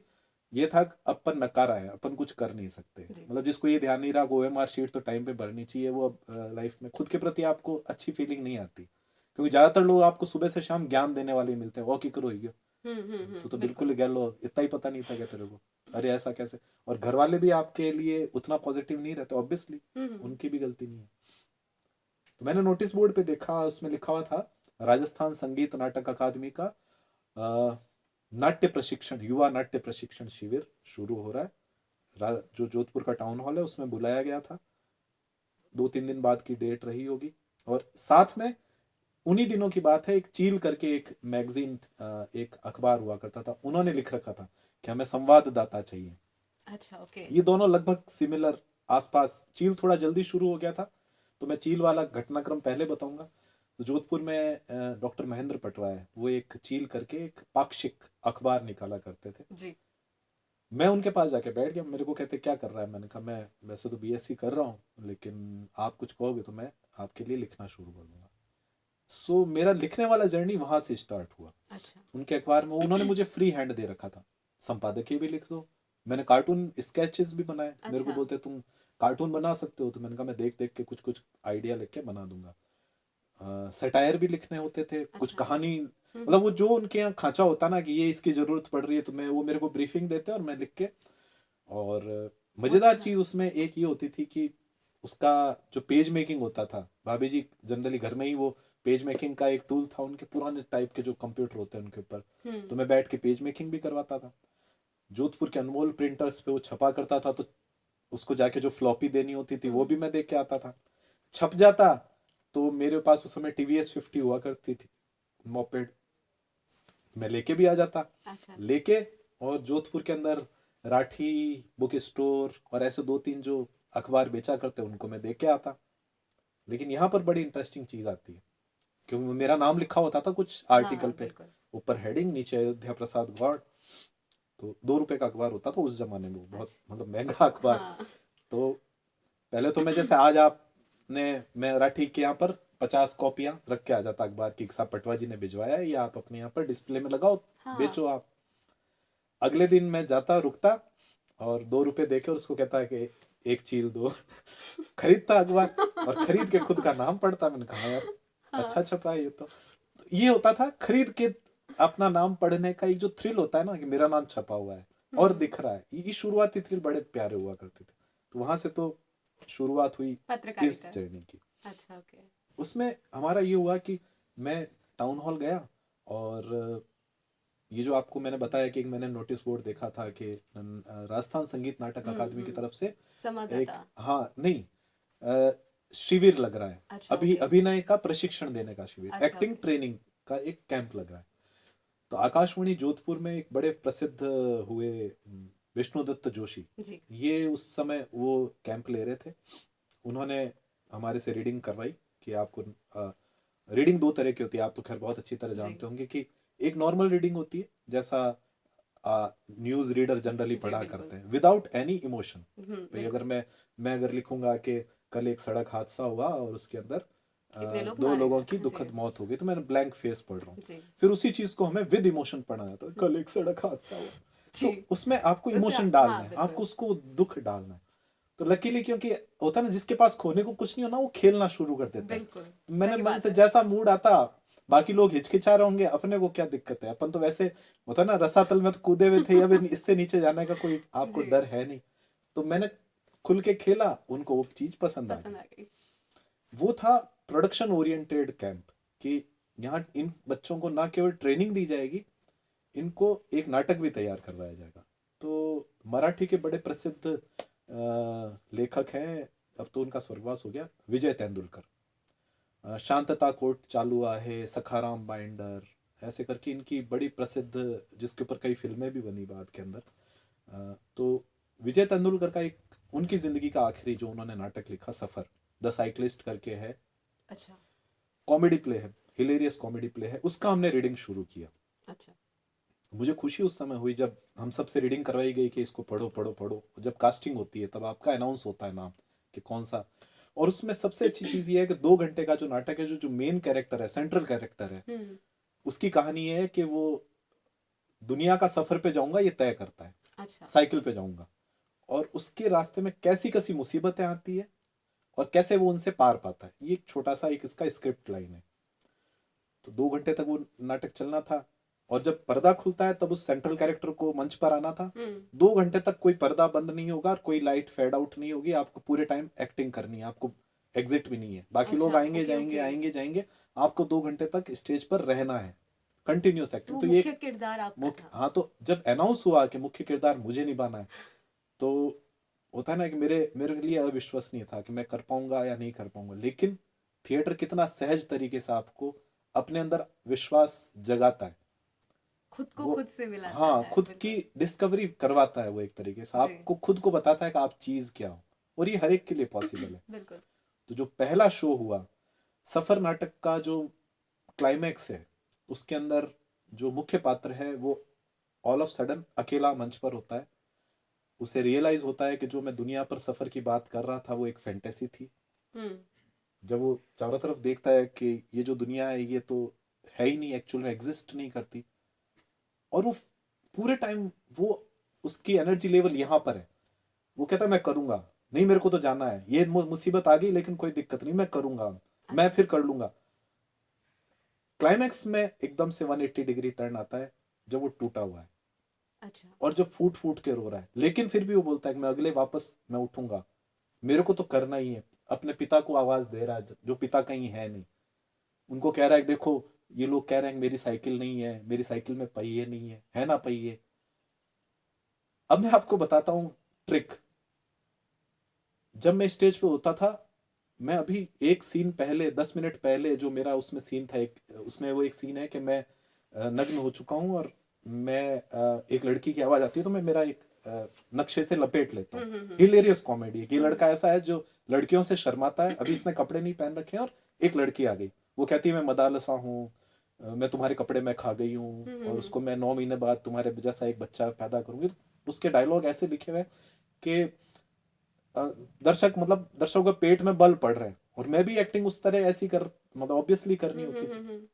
ये था कि अपन नकारा है, अपन कुछ कर नहीं सकते। जी। मतलब जिसको ये ध्यान नहीं रहा, OMR शीट तो टाइम पे भरनी चाहिए, वो अब लाइफ में खुद के प्रति आपको अच्छी फीलिंग नहीं आती, क्योंकि ज्यादातर लोग आपको सुबह से शाम ज्ञान देने वाले ही मिलते हैं। ओ की करो ही तो बिल्कुल बिल्कुल। ही गैलो, इतना ही पता नहीं था क्या तेरे को, अरे ऐसा कैसे। और घर वाले भी आपके लिए उतना पॉजिटिव नहीं रहते, ऑब्वियसली उनकी भी गलती नहीं है। तो मैंने नोटिस बोर्ड पे देखा, उसमें लिखा हुआ था राजस्थान संगीत नाटक अकादमी का नाट्य प्रशिक्षण, युवा नाट्य प्रशिक्षण शिविर शुरू हो रहा है। जो जोधपुर का टाउन हॉल है उसमें बुलाया गया था। 2-3 दिन बाद की डेट रही होगी। और साथ में उन्हीं दिनों की बात है, एक चील करके एक मैगजीन, एक अखबार हुआ करता था, उन्होंने लिख रखा था कि हमें संवाददाता चाहिए। अच्छा। ओके। ये दोनों लगभग सिमिलर, आसपास। चील थोड़ा जल्दी शुरू हो गया था, तो मैं चील वाला घटनाक्रम पहले बताऊंगा। तो जोधपुर में डॉक्टर महेंद्र पटवा है, वो एक चील करके एक पाक्षिक अखबार निकाला करते थे। जी। मैं उनके पास जाके बैठ गया। मेरे को कहते क्या कर रहा है? मैंने कहा मैं वैसे तो BSc कर रहा हूँ, लेकिन आप कुछ कहोगे तो मैं आपके लिए लिखना शुरू कर दूंगा। सो मेरा लिखने वाला जर्नी वहां से स्टार्ट हुआ। अच्छा। उनके अखबार में उन्होंने मुझे फ्री हैंड दे रखा था, संपादकीय भी लिख दो। मैंने कार्टून स्केचेस भी बनाए। मेरे को अच्छा। बोलते तुम कार्टून बना सकते हो, तो मैंने कहा मैं देख देख के कुछ कुछ आइडिया लिख के बना दूंगा। सटायर भी लिखने होते थे, कुछ अच्छा। कहानी। मतलब वो जो उनके यहाँ खांचा होता ना कि ये इसकी जरूरत पड़ रही है, तो मैं वो मेरे को ब्रीफिंग देते और मैं लिख के। और मजेदार अच्छा। चीज उसमें एक ये होती थी कि उसका जो पेज मेकिंग होता था, भाभी जी जनरली घर में ही वो पेज मेकिंग का एक टूल था उनके, पुराने टाइप के जो कंप्यूटर होते हैं उनके ऊपर। तो मैं बैठ के पेज मेकिंग भी करवाता था। जोधपुर के अनमोल प्रिंटर्स पे वो छपा करता था, तो उसको जाके जो फ्लॉपी देनी होती थी वो भी मैं देख के आता था। छप जाता तो मेरे पास उस समय TVS 50 हुआ करती थी, मोपेड, मैं लेके भी आ जाता। अच्छा। लेके, और जोधपुर के अंदर राठी बुक स्टोर और ऐसे 2-3 जो अखबार बेचा करते उनको मैं देख के आता। लेकिन यहाँ पर बड़ी इंटरेस्टिंग चीज आती है, क्योंकि मेरा नाम लिखा होता था कुछ हाँ। आर्टिकल हाँ। पे, बिल्कुल। ऊपर हेडिंग, नीचे अयोध्या प्रसाद गौड़। तो 2 रुपए का अखबार होता था उस जमाने में, वो बहुत अच्छा। मतलब महंगा अखबार। हाँ। तो पहले तो मैं जैसे आज आपने, मैं राठी के यहाँ पर 50 कॉपियां रख के आ जाता अखबार की, साहब पटवा जी ने भिजवाया है, या आप अपने यहाँ पर डिस्प्ले में लगाओ, हाँ। बेचो आप। अगले दिन मैं जाता, रुकता, और 2 रुपए देके उसको कहता है कि एक चील दो। खरीदता अखबार, और खरीद के खुद का नाम पढ़ता। मैंने कहा यार अच्छा हाँ। छपा है ये तो। ये होता था खरीद के अपना नाम पढ़ने का एक जो थ्रिल होता है ना, कि मेरा नाम छपा हुआ है और दिख रहा है, ये शुरुआती थ्रिल बड़े प्यारे हुआ करते थे। तो वहां से तो शुरुआत हुई इस पत्रकारिता। जर्नी की। अच्छा। ओके। उसमें हमारा ये हुआ कि मैं टाउन हॉल गया, और ये जो आपको मैंने बताया कि एक मैंने नोटिस बोर्ड देखा था कि राजस्थान संगीत नाटक अकादमी की तरफ से एक, संवाददाता। हाँ नहीं, अ, शिविर लग रहा है, अच्छा। अभी ओके। अभिनय का प्रशिक्षण देने का शिविर, अच्छा। Acting okay. ट्रेनिंग का एक कैंप लग रहा है। तो आकाशवाणी जोधपुर में एक बड़े प्रसिद्ध हुए विष्णुदत्त जोशी, जी। ये उस समय वो कैंप ले रहे थे। उन्होंने हमारे से रीडिंग करवाई कि आपको रीडिंग दो तरह की होती है, आप तो खैर बहुत अच्छी तरह जी। जानते होंगे कि एक नॉर्मल रीडिंग होती है जैसा न्यूज रीडर जनरली जी पढ़ा बिल्कुल। करते हैं विदाउट एनी इमोशन। भाई अगर बिल्कुल। मैं अगर लिखूंगा कि कल एक सड़क हादसा हुआ और उसके अंदर इतने लोग दो मारे लोगों गए। की हाँ जी। दुखद मौत हो गई, तो मैंने ब्लैंक फेस पढ़ रहा हूँ। जी। फिर उसी चीज को हमें विद इमोशन पढ़ना है, तो कल एक सड़क हादसा हुआ, जी। तो उसमें आपको उसे इमोशन डालना हाँ है, बिल्कुल। आपको उसको दुख डालना है। तो लकीली क्योंकि होता है ना, जिसके पास खोने को कुछ नहीं होना वो खेलना शुरू कर देता है। बिल्कुल मैंने सही मन बात से है। जैसा मूड आता, बाकी लोग हिचकिचा रहे होंगे, अपने को क्या दिक्कत है, अपन तो वैसे होता है ना रसातल में तो कूदे हुए थे, अब इससे नीचे जाने का कोई आपको जी। डर है नहीं। तो मैंने खुल के खेला, उनको वो चीज पसंद आ पसंद गई। आ गई। वो था प्रोडक्शन ओरिएंटेड कैंप, कि यहाँ इन बच्चों को ना केवल ट्रेनिंग दी जाएगी, इनको एक नाटक भी तैयार करवाया जाएगा। तो मराठी के बड़े प्रसिद्ध लेखक हैं, अब तो उनका स्वर्गवास हो गया, विजय तेंदुलकर। शांतता कोर्ट चालू आहे, सखाराम बाइंडर, ऐसे करके इनकी बड़ी प्रसिद्ध, जिसके ऊपर कई फिल्में भी बनी बाद के अंदर। तो विजय तेंदुलकर का एक उनकी जिंदगी का आखिरी जो उन्होंने नाटक लिखा, सफर द साइक्लिस्ट करके है, अच्छा। कॉमेडी प्ले है, हिलेरियस कॉमेडी प्ले है, उसका हमने रीडिंग शुरू किया। अच्छा। मुझे खुशी उस समय हुई जब हम सबसे रीडिंग करवाई गई कि इसको पढ़ो पढ़ो पढ़ो। जब कास्टिंग होती है तब आपका अनाउंस होता है नाम कि कौन सा। और उसमें सबसे अच्छी चीज ये है कि 2 घंटे का जो नाटक है, जो जो मेन कैरेक्टर है, सेंट्रल कैरेक्टर है, हम्म। उसकी कहानी ये है कि वो दुनिया का सफर पे जाऊंगा ये तय करता है, अच्छा। साइकिल पे जाऊंगा, और उसके रास्ते में कैसी कैसी मुसीबतें आती है और कैसे वो उनसे पार पाता है। ये एक छोटा सा एक इसका स्क्रिप्ट लाइन है। तो 2 घंटे तक वो नाटक चलना था, और जब पर्दा खुलता है तब उस सेंट्रल कैरेक्टर को मंच पर आना था। 2 घंटे तक कोई पर्दा बंद नहीं होगा और कोई लाइट फेड आउट नहीं होगी, आपको पूरे टाइम एक्टिंग करनी है, आपको एग्जिट भी नहीं है, बाकी लोग अच्छा। आएंगे ओके जाएंगे ओके। आएंगे जाएंगे, आपको 2 घंटे तक स्टेज पर रहना है, कंटिन्यूस तो एक्टिंग। वो तो ये मुख्य किरदार आपका मुख्य, था। हाँ, तो जब अनाउंस हुआ कि मुख्य किरदार मुझे निभाना है, तो होता है ना कि मेरे मेरे लिए अविश्वसनीय था कि मैं कर पाऊंगा या नहीं कर पाऊंगा। लेकिन थिएटर कितना सहज तरीके से आपको अपने अंदर विश्वास जगाता है, खुद को वो, खुद से मिलाता हाँ, है खुद की बिल्कुल। डिस्कवरी करवाता है वो, एक तरीके से जी आपको खुद को बताता है कि आप चीज क्या हो। और ये हर एक के लिए पॉसिबल है। बिल्कुल। तो जो पहला शो हुआ, सफर नाटक का जो क्लाइमैक्स है, उसके अंदर जो मुख्य पात्र है वो ऑल ऑफ सडन अकेला मंच पर होता है। उसे रियलाइज होता है कि जो मैं दुनिया पर सफर की बात कर रहा था वो एक फैंटेसी थी। हम्म। जब वो चारों तरफ देखता है कि ये जो दुनिया है ये तो है ही नहीं, एक्चुअल में एग्जिस्ट नहीं करती, और वो पूरे टाइम वो, उसकी एनर्जी लेवल यहाँ पर है। वो कहता है मैं करूंगा, नहीं मेरे को तो जाना है, ये मुसीबत आ गई लेकिन कोई दिक्कत नहीं, मैं करूंगा, मैं अच्छा। फिर कर लूंगा। क्लाइमैक्स में एकदम से 180 डिग्री टर्न आता है जब वो टूटा हुआ है अच्छा। और जब फूट फूट के रो रहा है, लेकिन फिर भी वो बोलता है कि मैं अगले वापस मैं उठूंगा, मेरे को तो करना ही है। अपने पिता को आवाज दे रहा है जो पिता कहीं है नहीं, उनको कह रहा है देखो ये लोग कह रहे हैं मेरी साइकिल नहीं है, मेरी साइकिल में पहिए नहीं है ना पहिए। अब मैं आपको बताता हूँ ट्रिक। जब मैं स्टेज पे होता था, मैं अभी एक सीन पहले 10 मिनट पहले जो मेरा उसमें सीन था, एक उसमें वो एक सीन है कि मैं नग्न हो चुका हूँ और मैं एक लड़की की आवाज आती है तो मैं मेरा एक नक्शे से लपेट लेता हूँ। हिलेरियस कॉमेडी है कि ये लड़का ऐसा है जो लड़कियों से शर्माता है, अभी इसने कपड़े नहीं पहन रखे हैं, और एक लड़की आ गई, वो कहती है मैं मदालसा हूँ, मैं तुम्हारे कपड़े में खा गई हूँ और उसको मैं 9 महीने बाद तुम्हारे जैसा एक बच्चा पैदा करूंगी। तो उसके डायलॉग ऐसे लिखे हुए हैं कि दर्शक, मतलब दर्शकों के पेट में बल पड़ रहे हैं, और मैं भी एक्टिंग उस तरह ऐसी कर, मतलब ऑब्वियसली करनी होती थी।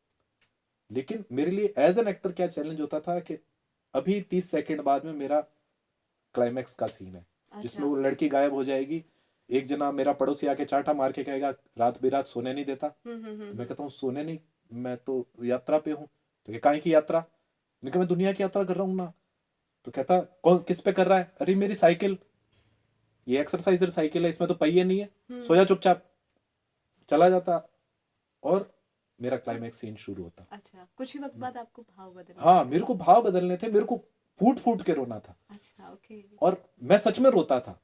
लेकिन मेरे लिए एज एन एक्टर क्या चैलेंज होता था कि अभी 30 सेकंड बाद में मेरा क्लाइमैक्स का सीन है जिसमें अच्छा। वो लड़की गायब हो जाएगी। एक जना मेरा पड़ोसी आके चांटा मार के कहेगा रात बेरात सोने नहीं देता। तो मैं कहता हूँ सोने नहीं, मैं तो यात्रा पे हूँ। तो ये काहे की यात्रा? मैं कहा मैं दुनिया की यात्रा कर रहा हूँ ना। तो कहता कौन किस पे कर रहा है? अरे मेरी साइकिल, ये एक्सरसाइजर साइकिल है, इसमें तो पहिए नहीं है, सो जा चुपचाप। चला जाता और मेरा तो क्लाइमैक्स सीन शुरू होता। अच्छा, कुछ ही वक्त बाद आपको भाव बदलने हाँ, लगे। मेरे को भाव बदलने थे, मेरे को फूट फूट के रोना था, अच्छा ओके। और मैं सच में रोता था।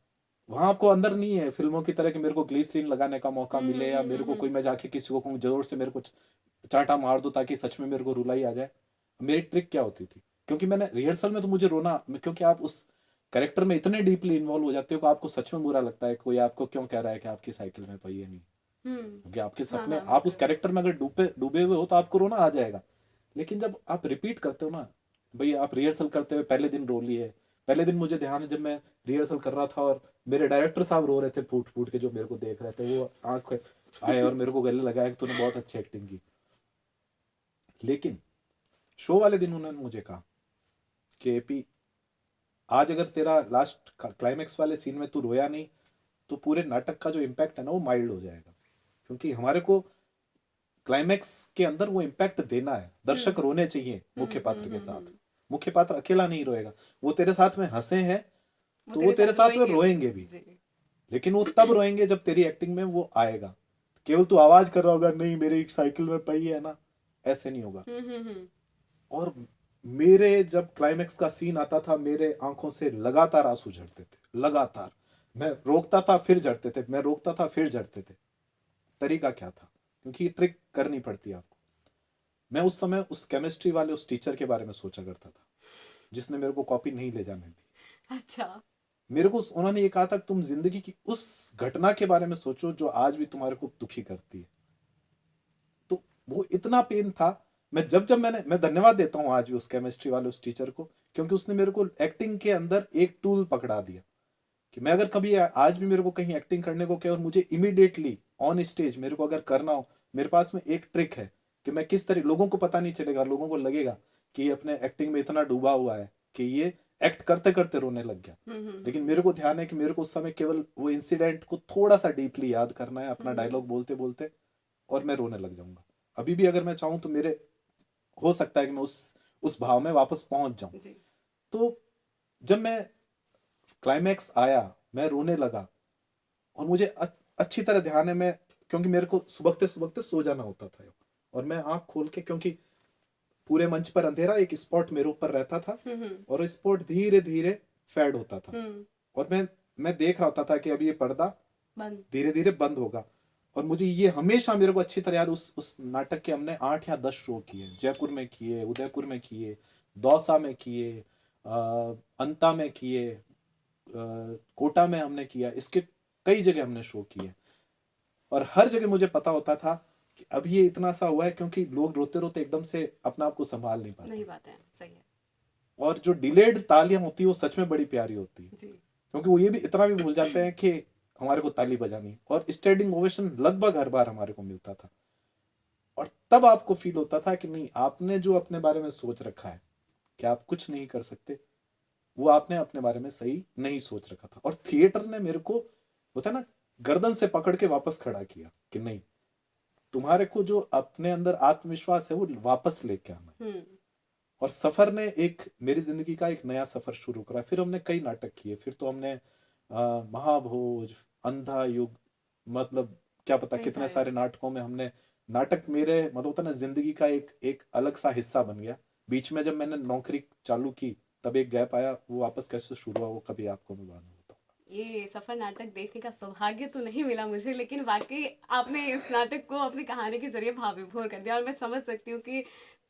वहां आपको अंदर नहीं है फिल्मों की तरह कि मेरे को ग्लिसरीन लगाने का मौका मिले या मेरे को कोई, मैं जाके किसी को कहूँ जरूर से मेरे को चांटा मार दो ताकि सच में मेरे को रुलाई आ जाए। मेरी ट्रिक क्या होती थी, क्योंकि मैंने रिहर्सल में तो मुझे रोना, क्योंकि आप उस कैरेक्टर में इतने डीपली इन्वॉल्व हो जाते हो कि आपको सच में बुरा लगता है कोई आपको क्यों कह रहा है कि आपकी साइकिल में पहिए नहीं, क्योंकि आपके हाँ सपने, हाँ आप उस बिल्कुल। कैरेक्टर में अगर डूबे डूबे हुए हो तो आपको रोना आ जाएगा। लेकिन जब आप रिपीट करते हो ना, भाई आप रिहर्सल करते हुए पहले दिन रो लिए, पहले दिन मुझे ध्यान है जब मैं रिहर्सल कर रहा था और मेरे डायरेक्टर साहब रो रहे थे फूट फूट के, जो मेरे को देख रहे थे, वो आंख आए और मेरे को गले लगाया कि तूने बहुत अच्छी एक्टिंग की। लेकिन शो वाले दिन उन्होंने मुझे कहा कि एपी, आज अगर तेरा लास्ट क्लाइमेक्स वाले सीन में तू रोया नहीं तो पूरे नाटक का जो इम्पैक्ट है ना वो माइल्ड हो जाएगा, क्योंकि हमारे को क्लाइमेक्स के अंदर वो इम्पैक्ट देना है, दर्शक रोने चाहिए मुख्य पात्र के साथ। मुख्य पात्र अकेला नहीं रोएगा, वो तेरे साथ में हंसे हैं वो तो वो तेरे तेरे साथ साथ में रोएंगे भी। रोएंगे भी, जी। लेकिन वो तब रोएंगे जब तेरी एक्टिंग में वो आएगा। केवल तू आवाज कर रहा होगा नहीं मेरी साइकिल में पई है ना, ऐसे नहीं होगा। हम्म। और मेरे जब क्लाइमेक्स का सीन आता था मेरे आंखों से लगातार आंसू झड़ते थे, लगातार। मैं रोकता था फिर झड़ते थे, मैं रोकता था फिर झड़ते थे। तरीका क्या था, क्योंकि ये ट्रिक करनी पड़ती है आपको। मैं उस समय उस केमिस्ट्री वाले उस टीचर के बारे में सोचा करता था जिसने मेरे को कॉपी नहीं ले जाने दी। अच्छा। मेरे को उन्होंने ये कहा था कि तुम जिंदगी की उस घटना के बारे में सोचो जो आज भी तुम्हारे को दुखी करती है। तो वो इतना पेन था। मैं धन्यवाद देता हूँ आज भी उस केमिस्ट्री वाले उस टीचर को, क्योंकि उसने मेरे को एक्टिंग के अंदर एक टूल पकड़ा दिया कि मैं अगर कभी आज भी मेरे को कहीं एक्टिंग करने को कहे और मुझे इमीडिएटली ऑन स्टेज मेरे को अगर करना हो, मेरे पास में एक ट्रिक है कि मैं किस तरह, लोगों को पता नहीं चलेगा, लोगों को लगेगा कि ये अपने एक्टिंग में इतना डूबा हुआ है कि ये एक्ट करते करते रोने लग गया। लेकिन मेरे को ध्यान है कि मेरे को उस समय केवल वो इंसिडेंट को थोड़ा सा डीपली याद करना है अपना डायलॉग बोलते बोलते, और मैं रोने लग जाऊंगा। अभी भी अगर मैं चाहूँ तो मेरे हो सकता है कि मैं उस भाव में वापस पहुंच जाऊं। जी। तो जब मैं क्लाइमैक्स आया मैं रोने लगा, और मुझे अच्छी तरह ध्यान है, मैं क्योंकि मेरे को सुबकते सुबकते सो जाना होता था, और मैं आंख खोल के, क्योंकि पूरे मंच पर अंधेरा, एक स्पॉट मेरे ऊपर रहता था और स्पॉट धीरे धीरे फेड होता था, और मैं देख रहा होता था कि अभी ये पर्दा बंद। धीरे धीरे बंद होगा। और मुझे ये हमेशा मेरे को अच्छी तरह याद, उस नाटक के हमने 8 या 10 शो किए, जयपुर में किए, उदयपुर में किए, दौसा में किए, अंता में किए, कोटा में हमने किया, इसके कई जगह हमने शो किए। और हर जगह मुझे पता होता था कि अब ये इतना सा हुआ है क्योंकि लोग रोते रोते एकदम से अपने आप को संभाल नहीं पाते, नहीं बात है, सही है। और जो डिलेड तालियां होती है वो सच में बड़ी प्यारी होती है, जी। क्योंकि वो ये भी इतना भी भूल जाते हैं कि हमारे को ताली बजानी, और स्टैंडिंग ओवेशन लगभग हर बार हमारे को मिलता था। और तब आपको फील होता था कि नहीं, आपने जो अपने बारे में सोच रखा है कि आप कुछ नहीं कर सकते, वो आपने अपने बारे में सही नहीं सोच रखा था। और थिएटर ने मेरे को, होता है ना, गर्दन से पकड़ के वापस खड़ा किया कि नहीं, तुम्हारे को जो अपने अंदर आत्मविश्वास है वो वापस लेके आना है। और सफर ने एक मेरी जिंदगी का एक नया सफर शुरू करा। फिर हमने कई नाटक किए, फिर तो हमने महाभोज, अंधा युग, मतलब क्या पता कई कितने सारे। सारे नाटकों में हमने, नाटक मेरे मतलब होता ना जिंदगी का एक एक अलग सा हिस्सा बन गया। बीच में जब मैंने नौकरी चालू की तब एक गैप आया, वो वापस कैसे शुरू हुआ वो कभी आपको मैं बाद में बताऊंगा। ये सफर नाटक देखने का सौभाग्य तो नहीं मिला मुझे, लेकिन वाकई आपने इस नाटक को अपनी कहानी के जरिए भाव विभोर कर दिया, और मैं समझ सकती हूँ कि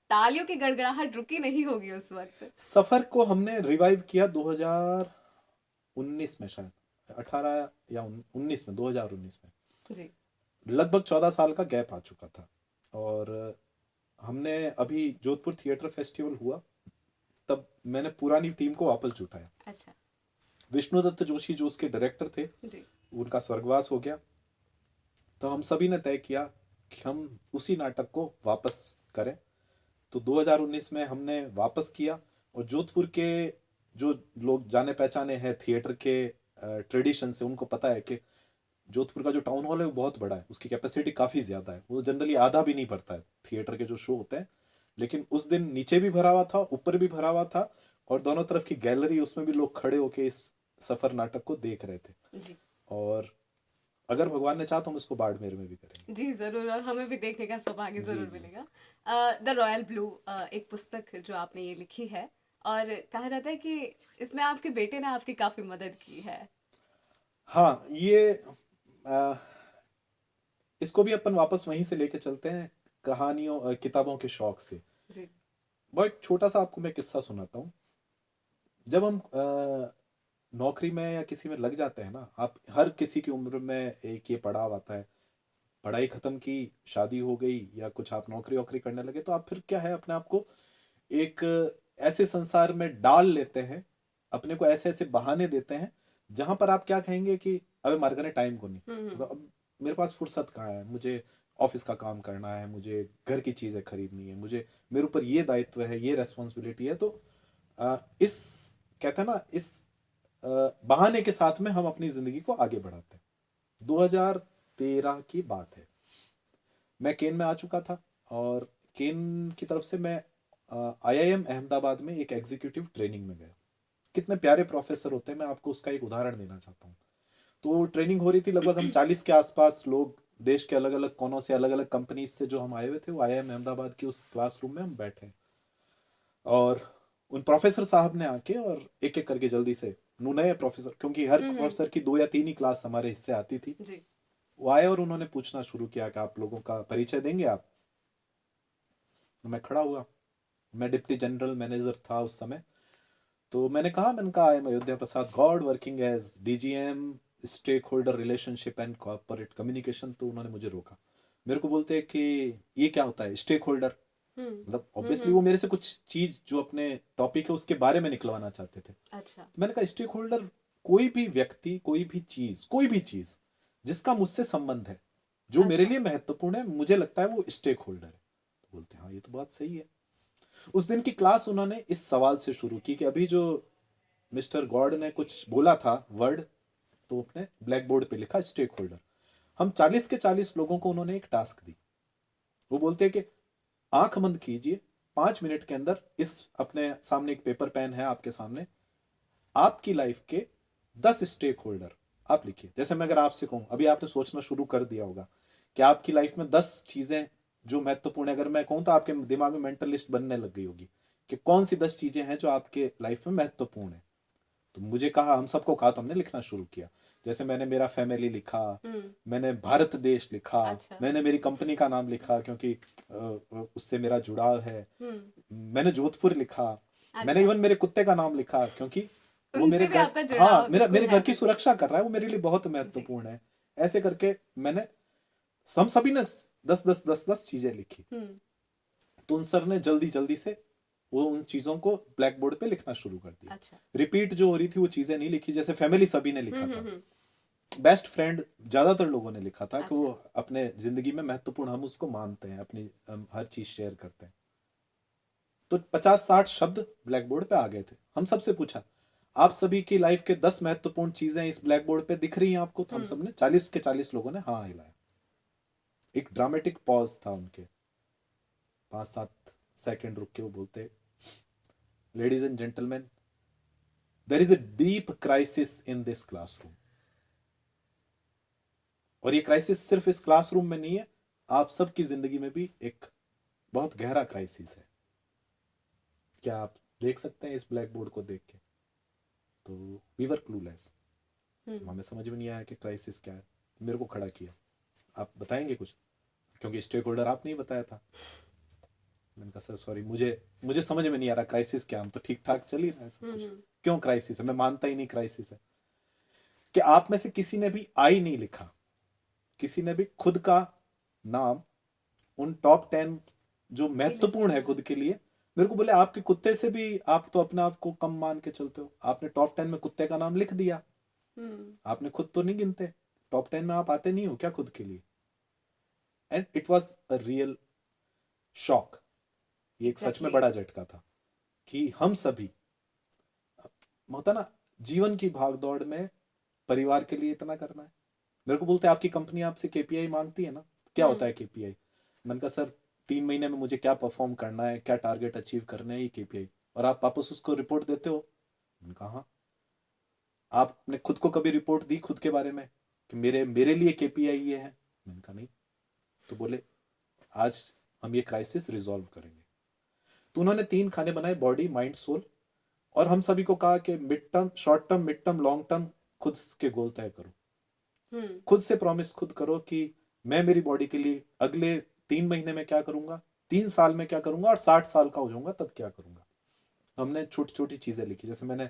तालियों की गड़गड़ाहट रुकी नहीं होगी उस वक्त। सफर को हमने रिवाइव किया 2019 में, शायद 18 या 19 में, 2019 में। जी। लगभग 14 साल का गैप आ चुका था, और हमने अभी जोधपुर थिएटर फेस्टिवल हुआ तब मैंने पुरानी टीम को वापस जुटाया। अच्छा। विष्णुदत्त जोशी जो उसके डायरेक्टर थे, जी। उनका स्वर्गवास हो गया, तो हम सभी ने तय किया कि हम उसी नाटक को वापस करें। तो 2019 में हमने वापस किया, और जोधपुर के जो लोग जाने पहचाने हैं थिएटर के ट्रेडिशन से, उनको पता है कि जोधपुर का जो टाउन हॉल है वो बहुत बड़ा है, उसकी कैपेसिटी काफ़ी ज़्यादा है, वो जनरली आधा भी नहीं भरता है थिएटर के जो शो होते हैं। लेकिन उस दिन नीचे भी भरा हुआ था, ऊपर भी भरा हुआ था, और दोनों तरफ की गैलरी, उसमें भी लोग खड़े होके इस सफ़र नाटक को देख रहे थे। जी। और अगर भगवान ने चाहा तो हम इसको बाड़मेर में भी करेंगे। जी ज़रूर, और हमें भी देखने का सौभाग्य जी ज़रूर जी। मिलेगा। द रॉयल ब्लू एक पुस्तक जो आपने ये लिखी है, और कहा जाता है कि इसमें आपके बेटे ने आपकी काफ़ी मदद की है। हाँ, ये आ, इसको भी अपन वापस वहीं से लेके चलते हैं, कहानियों किताबों के शौक से। जी। बहुत छोटा सा आपको मैं किस्सा सुनाता हूँ। जब हम नौकरी में या किसी में लग जाते हैं ना, आप हर किसी की उम्र में एक ये पड़ाव आता है, पढ़ाई खत्म की, शादी हो गई या कुछ आप नौकरी वोकरी करने लगे, तो आप फिर क्या है अपने आप को एक ऐसे संसार में डाल लेते हैं, अपने को ऐसे ऐसे बहाने देते हैं जहां पर आप क्या कहेंगे कि अबे मार गने टाइम को नहीं, मतलब अब मेरे पास फुर्सत कहाँ है, मुझे ऑफिस का काम करना है, मुझे घर की चीजें खरीदनी है, मुझे मेरे ऊपर ये दायित्व है, ये रेस्पॉन्सिबिलिटी है। तो इस कहते हैं ना, इस बहाने के साथ में हम अपनी जिंदगी को आगे बढ़ाते हैं। 2013 की बात है, मैं केन में आ चुका था और केन की तरफ से मैं आईआईएम अहमदाबाद में एक एग्जीक्यूटिव ट्रेनिंग में गया। कितने प्यारे प्रोफेसर होते हैं, मैं आपको उसका एक उदाहरण देना चाहता हूँ। तो ट्रेनिंग हो रही थी, लगभग हम 40 के आसपास लोग, देश के अलग अलग कोनों से, अलग अलग कंपनीज से जो हम आए हुए थे, वो आईआईएम अहमदाबाद की उस क्लासरूम में हम बैठे और उन प्रोफेसर साहब ने आके और एक एक करके जल्दी से, नए प्रोफेसर, क्योंकि हर प्रोफेसर की 2 या 3 ही क्लास हमारे हिस्से आती थी, जी। वो आए और उन्होंने पूछना शुरू किया कि आप लोगों का परिचय देंगे आप। तो मैं खड़ा हुआ, मैं डिप्टी जनरल मैनेजर था उस समय। तो मैंने कहा I am Ayodhya Prasad Gaur working as DGM stakeholder relationship and corporate communication. तो उन्होंने मुझे रोका, मेरे को बोलते हैं कि ये क्या होता है स्टेक होल्डर, मतलब ऑब्वियसली वो मेरे से कुछ चीज जो अपने टॉपिक है उसके बारे में निकलवाना चाहते थे। अच्छा। तो मैंने कहा स्टेक होल्डर कोई भी व्यक्ति, कोई भी चीज जिसका मुझसे संबंध है, जो मेरे अच्छा। लिए महत्वपूर्ण है, मुझे लगता है वो स्टेक होल्डर है। तो बोलते हैं हाँ ये तो बात सही है। उस दिन की क्लास उन्होंने इस सवाल से शुरू की कि अभी जो मिस्टर गॉड ने कुछ बोला था वर्ड, तो अपने ब्लैक बोर्ड पे लिखा स्टेक होल्डर। हम 40 के 40 लोगों को उन्होंने एक टास्क दी। वो बोलते हैं कि आंख बंद कीजिए, 5 मिनट के अंदर इस, अपने सामने एक पेपर पेन है आपके सामने, आपकी लाइफ के 10 स्टेक होल्डर आप लिखिए। जैसे मैं अगर आपसे कहूं, अभी आपने सोचना शुरू कर दिया होगा कि आपकी लाइफ में 10 चीजें जो महत्वपूर्ण है, अगर मैं कहूं तो आपके दिमाग में मेंटल लिस्ट बनने लग गई होगी कि कौन सी 10 चीजें हैं जो आपके लाइफ में महत्वपूर्ण है। तो मुझे कहा, हम सबको कहा, तो हमने लिखना शुरू किया। जैसे मैंने मेरा फैमिली लिखा, मैंने भारत देश लिखा, अच्छा। मैंने मेरी कंपनी का नाम लिखा क्योंकि उससे मेरा जुड़ाव है, मैंने जोधपुर लिखा, मैंने अच्छा। इवन मेरे कुत्ते का नाम लिखा क्योंकि वो मेरे उनसे भी घर, आपका हाँ, जुड़ाव मेरा बिल्कुल मेरे है घर की मतलब। सुरक्षा कर रहा है, वो मेरे लिए बहुत जी। महत्वपूर्ण है। ऐसे करके मैंने, हम सभी ने 10 10 10 10 चीजें लिखी। तो उन सर ने जल्दी जल्दी से वो उन चीजों को ब्लैक बोर्ड पे लिखना शुरू कर दिया। अच्छा। रिपीट जो हो रही थी वो चीजें नहीं लिखी, जैसे फैमिली सभी ने लिखा था, बेस्ट फ्रेंड ज्यादातर लोगों ने लिखा था कि वो अच्छा। अपने जिंदगी में महत्वपूर्ण, हम उसको मानते हैं, अपनी हम हर चीज शेयर करते हैं। तो 50-60 शब्द ब्लैक बोर्ड पे आ गए थे। हम सबसे पूछा, आप सभी की लाइफ के 10 महत्वपूर्ण चीजें इस ब्लैक बोर्ड पे दिख रही हैं आपको? तो हम सब ने, 40 के 40 लोगों ने हाँ हिलाया। एक ड्रामेटिक पॉज था उनके, 5-7 सेकंड रुक के वो बोलते, ladies and gentleman, there is a deep crisis in this classroom. और ये क्राइसिस सिर्फ इस क्लासरूम में नहीं है, आप सबकी जिंदगी में भी एक बहुत गहरा क्राइसिस है। क्या आप देख सकते हैं इस ब्लैक बोर्ड को देख के? तो वी वर क्लूलेस, हमें समझ में नहीं आया कि क्राइसिस क्या है। मेरे को खड़ा किया, आप बताएंगे कुछ, क्योंकि स्टेक होल्डर आपने ही बताया था। मैंने कहा सर सॉरी, मुझे मुझे समझ में नहीं आ रहा क्राइसिस क्या, हम तो ठीक ठाक चल ही रहा है सब कुछ, क्यों क्राइसिस है? मैं मानता ही नहीं क्राइसिस है। कि आप में से किसी ने भी आई नहीं लिखा, किसी ने भी खुद का नाम उन टॉप 10 जो महत्वपूर्ण है खुद के लिए, मेरे को बोले आपके कुत्ते से भी आप तो अपने आप को कम मान के चलते हो, आपने टॉप 10 में कुत्ते का नाम लिख दिया, आपने खुद तो नहीं गिनते, टॉप 10 में आप आते नहीं हो क्या खुद के लिए? And it was a real shock. ये एक सच में एग्जैक्टली। बड़ा झटका था कि हम सभी, होता ना जीवन की भागदौड़ में परिवार के लिए इतना करना है। मेरे को बोलते हैं आपकी कंपनी आपसे केपीआई मांगती है ना, क्या होता है केपीआई? मैंने कहा सर 3 महीने में मुझे क्या परफॉर्म करना है, क्या टारगेट अचीव करना है, ये केपीआई, और आप वापस उसको रिपोर्ट देते हो? मैंने कहा हाँ। आपने खुद को कभी रिपोर्ट दी खुद के बारे में कि मेरे मेरे लिए केपीआई ये है? मैंने कहा नहीं। तो बोले आज हम ये क्राइसिस रिजॉल्व करेंगे। तो उन्होंने 3 खाने बनाए, बॉडी माइंड सोल, और हम सभी को कहा कि mid term, short term, mid term, long term खुद के गोल तय करो। खुद से प्रॉमिस खुद करो कि मैं मेरी बॉडी के लिए अगले 3 महीने में क्या करूंगा, 3 साल में क्या करूंगा, और 60 साल का हो जाऊंगा तब क्या करूंगा। हमने छोटी छोटी चीजें लिखी, जैसे मैंने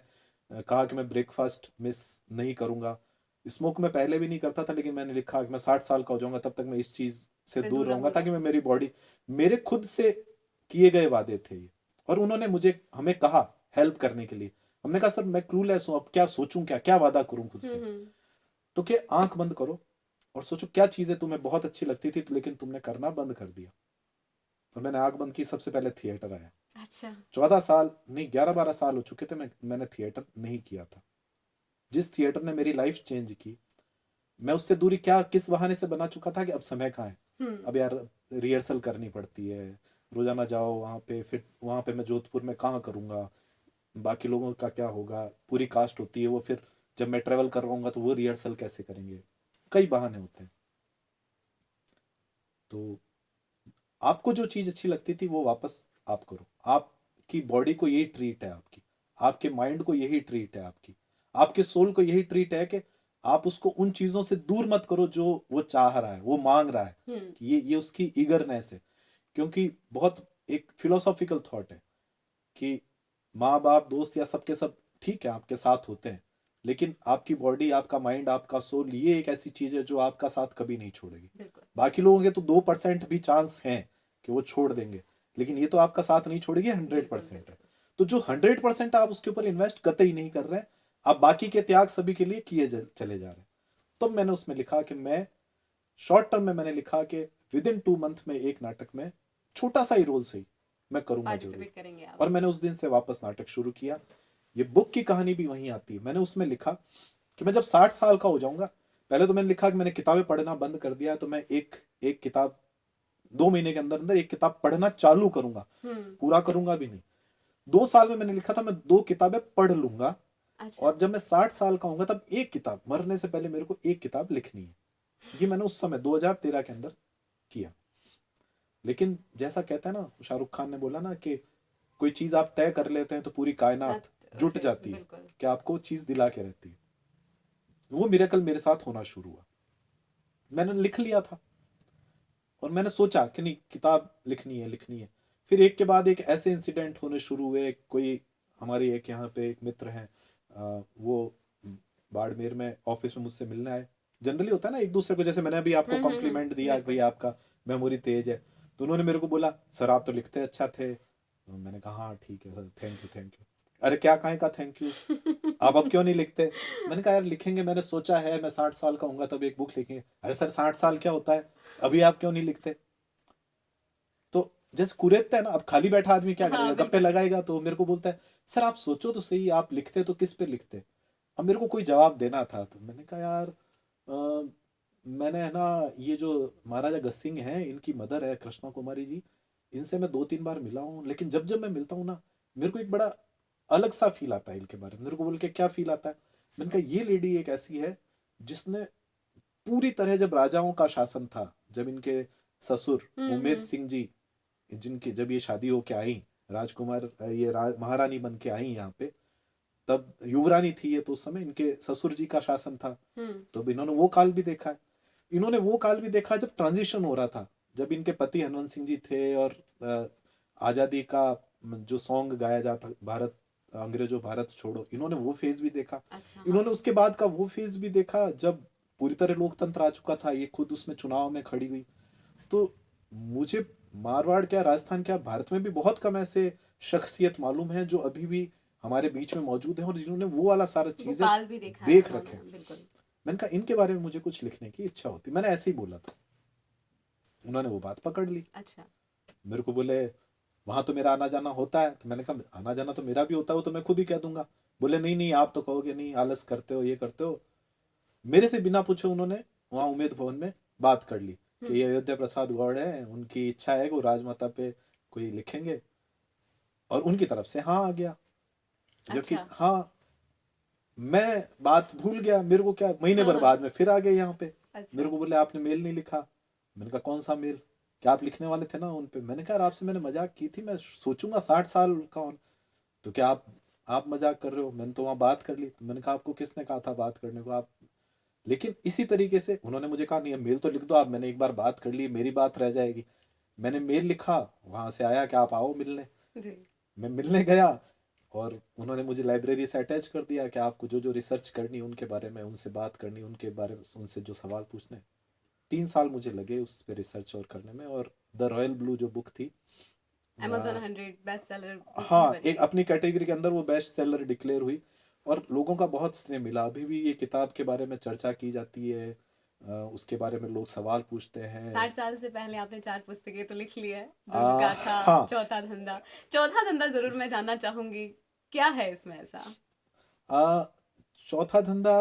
कहा कि मैं ब्रेकफास्ट मिस नहीं करूंगा। स्मोक मैं पहले भी नहीं करता था, लेकिन मैंने लिखा कि मैं 60 साल का हो जाऊंगा तब तक मैं इस चीज से से दूर दूर रहूंगा, रहूंगा। ताकि मैं मेरी बॉडी, मेरे खुद से किए गए वादे थे ये। और उन्होंने मुझे हमें कहा हेल्प करने के लिए। हमने कहा सर मैं क्लूलेस हूं, अब क्या सोचूं, क्या क्या वादा करूं खुद से। हम्म। तो क्या, आंख बंद करो और सोचो क्या चीजें तुम्हें बहुत अच्छी लगती थी लेकिन तुमने करना बंद कर दिया। और मैंने आंख बंद की, सबसे पहले थिएटर आया। अच्छा। 14 साल नहीं, 11-12 साल हो चुके थे मैंने थिएटर नहीं किया था। जिस थिएटर ने मेरी लाइफ चेंज की, मैं उससे दूरी क्या किस बहाने से बना चुका था कि अब समय कहाँ है। हम्म। अब यार रिहर्सल करनी पड़ती है, रोजाना जाओ वहाँ पे, फिर वहाँ पे मैं जोधपुर में कहाँ करूँगा, बाकी लोगों का क्या होगा, पूरी कास्ट होती है वो, फिर जब मैं ट्रेवल कर रहा हूँ तो वो रिहर्सल कैसे करेंगे, कई बहाने होते हैं। तो आपको जो चीज अच्छी लगती थी वो वापस आप करो। आपकी बॉडी को यही ट्रीट है आपकी, आपके माइंड को यही ट्रीट है आपकी, आपके सोल को यही ट्रीट है कि आप उसको उन चीजों से दूर मत करो जो वो चाह रहा है, वो मांग रहा है, हम्म। कि ये उसकी ईगरनेस है। क्योंकि बहुत एक फिलोसॉफिकल थॉट है कि माँ बाप दोस्त या सबके सब ठीक है आपके साथ होते हैं, लेकिन आपकी बॉडी, आपका माइंड, आपका सोल, ये एक ऐसी चीज है जो आपका साथ कभी नहीं छोड़ेगी। बिल्कुल। बाकी लोगों के तो 2% भी चांस हैं कि वो छोड़ देंगे, लेकिन ये तो आपका साथ नहीं छोड़ेगी, हंड्रेड बिल्कुल परसेंट है। बिल्कुल। तो जो 100% आप उसके ऊपर इन्वेस्ट कतई नहीं कर रहे हैं, आप बाकी के त्याग सभी के लिए किए चले जा रहे हैं। तो मैंने उसमें लिखा कि मैं शॉर्ट टर्म में मैंने लिखा कि विद इन 2 मंथ में एक नाटक में, छोटा सा ही रोल सही, मैं करूंगा जरूर। पार्टिसिपेट करेंगे आप। और मैंने उस दिन से वापस नाटक शुरू किया। ये बुक की कहानी भी वहीं आती है। मैंने उसमें लिखा कि मैं जब 60 साल का हो जाऊंगा, पहले तो मैंने लिखा कि मैंने किताबें पढ़ना बंद कर दिया है, तो मैं एक एक किताब 2 महीने के अंदर अंदर एक किताब पढ़ना चालू करूंगा, हम्म। पूरा करूंगा भी नहीं। 2 साल में मैंने लिखा था मैं 2 किताबें पढ़ लूंगा, अच्छा। और जब मैं 60 साल का हूंगा तब एक किताब, मरने से पहले मेरे को एक किताब लिखनी है। ये मैंने उस समय 2013 के अंदर किया। लेकिन जैसा कहते हैं ना, शाहरुख खान ने बोला ना कि कोई चीज आप तय कर लेते हैं तो पूरी कायनात जुट उसे जाती है बिल्कुल। कि आपको चीज दिला के रहती है। वो मिरेकल मेरे साथ होना शुरू हुआ। मैंने लिख लिया था और मैंने सोचा कि नहीं, किताब लिखनी है, लिखनी है। फिर एक के बाद एक ऐसे इंसिडेंट होने शुरू हुए। कोई हमारी एक यहाँ पे एक मित्र हैं, वो बाड़मेर में ऑफिस में मुझसे मिलने आए। जनरली होता है ना एक दूसरे को, जैसे मैंने अभी आपको कॉम्प्लीमेंट दिया कि भाई बिल्कुल। आपका मेमोरी तेज है, तो उन्होंने मेरे को बोला सर आप तो लिखते अच्छा थे। तो मैंने कहा हाँ ठीक है sir, thank you thank you. अरे क्या काहे का थैंक यू, आप अब क्यों नहीं लिखते। मैंने कहा यार लिखेंगे, मैंने सोचा है मैं 60 साल का हूंगा तब एक बुक लिखेंगे। अरे सर 60 साल क्या होता है, अभी आप क्यों नहीं लिखते। तो जैसे कुरेदते हैं ना, अब खाली बैठा आदमी क्या हाँ करेगा, गप्पे बिल्कुल। लगाएगा। तो मेरे को बोलता है सर आप सोचो तो सही, आप लिखते तो किस पे लिखते। अब मेरे को कोई जवाब देना था, तो मैंने कहा यार मैंने है ना, ये जो महाराजा गज सिंह हैं, इनकी मदर है कृष्णा कुमारी जी, इनसे मैं 2-3 बार मिला हूँ, लेकिन जब जब मैं मिलता हूँ ना, मेरे को एक बड़ा अलग सा फील आता है इनके बारे में। मेरे को बोल के क्या फील आता है, मैंने कहा ये लेडी एक ऐसी है जिसने पूरी तरह, जब राजाओं का शासन था, जब इनके ससुर उमेद हम्म। सिंह जी, जिनकी जब ये शादी होके आई, राजकुमार ये महारानी बन के आई यहाँ पे, तब युवरानी थी ये, तो उस समय इनके ससुर जी का शासन था। हम्म। तो अब इन्होंने वो काल भी देखा है। इन्होंने वो काल भी देखा जब ट्रांजिशन हो रहा था, जब इनके पति हनवंत सिंह जी थे, और आजादी का जो सॉन्ग गाया जाता, भारत अंग्रेजों भारत छोड़ो, इन्होंने वो फेज भी देखा। अच्छा। हाँ। इन्होंने उसके बाद का वो फेज भी देखा जब पूरी तरह लोकतंत्र आ चुका था, ये खुद उसमें चुनाव में खड़ी हुई। तो मुझे मारवाड़ क्या, राजस्थान क्या, भारत में भी बहुत कम ऐसे शख्सियत मालूम है जो अभी भी हमारे बीच में मौजूद हैं और जिन्होंने वो वाला सारा वो चीजें काल भी देखा है देख रखे हैं। उन्होंने बिल्कुल। मैंने कहा इनके बारे में मुझे कुछ लिखने की इच्छा होती, मैंने ऐसे ही बोला था। उन्होंने वो बात पकड़ ली। अच्छा। मेरे को बोले वहां तो मेरा आना जाना होता है, तो मैंने कहा आना जाना तो मेरा भी होता है, वो तो मैं खुद ही कह दूंगा। बोले नहीं नहीं, आप तो कहोगे नहीं, आलस करते हो, ये करते हो। मेरे से बिना पूछे उन्होंने वहां उमेद भवन में बात कर ली कि हम्म। ये अयोध्या प्रसाद गौड़ है, उनकी इच्छा है कि वो राजमाता पे कोई लिखेंगे। और उनकी तरफ से हाँ आ गया। जबकि अच्छा। हाँ, मैं बात भूल गया, मेरे को क्या, महीने हाँ भर हाँ। बाद में फिर आ गए यहाँ पे। अच्छा। मेरे को बोले आपने मेल नहीं लिखा। मैंने कहा कौन सा मेल, क्या आप लिखने वाले थे ना उन पे। मैंने कहा यार आपसे मैंने मजाक की थी, मैं सोचूंगा 60 साल का हूं, तो क्या आप मजाक कर रहे हो, मैंने तो वहां बात कर ली। तो मैंने कहा आपको किसने कहा था बात करने को आप। लेकिन इसी तरीके से उन्होंने मुझे कहा नहीं मेल तो लिख दो आप, मैंने एक बार बात कर ली, मेरी बात रह जाएगी। मैंने मेल लिखा, वहां से आया कि आप आओ मिलने। जी। मैं मिलने गया, और उन्होंने मुझे लाइब्रेरी से अटैच कर दिया कि आपको जो जो रिसर्च करनी उनके बारे में उनसे बात करनी, उनके बारे में उनसे जो सवाल पूछने। 3 साल मुझे लगे उस पर रिसर्च और करने में। और द रॉयल ब्लू जो बुक थी, Amazon 100 बेस्ट सेलर बुक भी हाँ, बनी एक है। अपनी कैटेगरी के अंदर वो बेस्ट सेलर डिक्लेयर हुई और लोगों का बहुत स्नेह मिला। अभी भी ये किताब के बारे में चर्चा की जाती है, उसके बारे में लोग सवाल पूछते हैं। 60 साल से पहले आपने 4 पुस्तकें तो लिख ली है, ध्रुव आ, गाथा, हाँ। चौथा धंधा। चौथा धंधा जरूर मैं जानना चाहूंगी, क्या है इसमें ऐसा? आ, चौथा धंधा,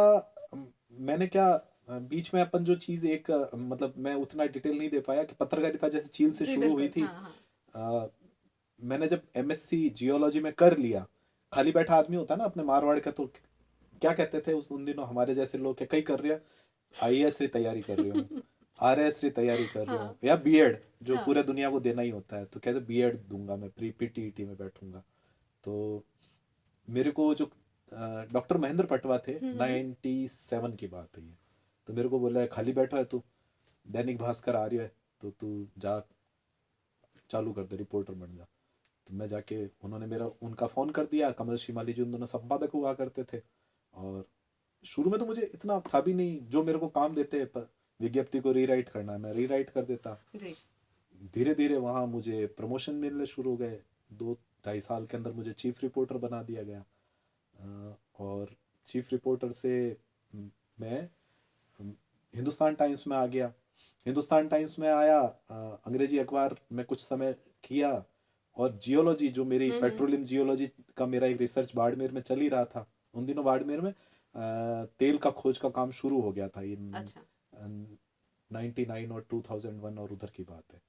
अम, मैंने क्या, बीच में अपन जो चीज एक, मतलब मैं उतना डिटेल नहीं दे पाया कि पत्रकारिता जैसे चील से जी शुरू हुई बिल्कुल, थी। हाँ हाँ। आ, मैंने जब एमएससी जियोलॉजी में कर लिया, खाली बैठा आदमी होता है ना अपने मारवाड़ का, तो क्या कहते थे उन दिनों हमारे जैसे लोग, क्या कई कर रहे हैं, आईएएस की तैयारी कर रहे हूँ, आरएएस की तैयारी कर रहे हूँ, हाँ या बीएड जो हाँ। पूरे दुनिया को देना ही होता है, तो कहते बीएड दूंगा मैं, प्री पीटीईटी में बैठूंगा। तो मेरे को जो डॉक्टर महेंद्र पटवा थे, 97 की बात है ये, तो मेरे को बोला है खाली बैठा है तू, दैनिक भास्कर आ रही है, तो तू जा, चालू कर दे, रिपोर्टर बन जा। तो मैं जाके, उन्होंने मेरा उनका फ़ोन कर दिया, कमल शिमाली जी उन दोनों संपादक हुआ करते थे। और शुरू में तो मुझे इतना था भी नहीं, जो मेरे को काम देते विज्ञप्ति को रीराइट करना है मैं रीराइट कर देता। जी। धीरे धीरे वहाँ मुझे प्रमोशन मिलने शुरू हो गए, 2-2.5 साल के अंदर मुझे चीफ रिपोर्टर बना दिया गया। और चीफ रिपोर्टर से मैं हिंदुस्तान टाइम्स में आ गया। हिंदुस्तान टाइम्स में आया, अंग्रेजी अखबार में कुछ समय किया। और जियोलॉजी, जो मेरी पेट्रोलियम जियोलॉजी का मेरा एक रिसर्च बाड़मेर में चल ही रहा था उन दिनों, बाड़मेर में तेल का खोज का काम शुरू हो गया था, ये अच्छा। 99 और 2001 और उधर की बात है।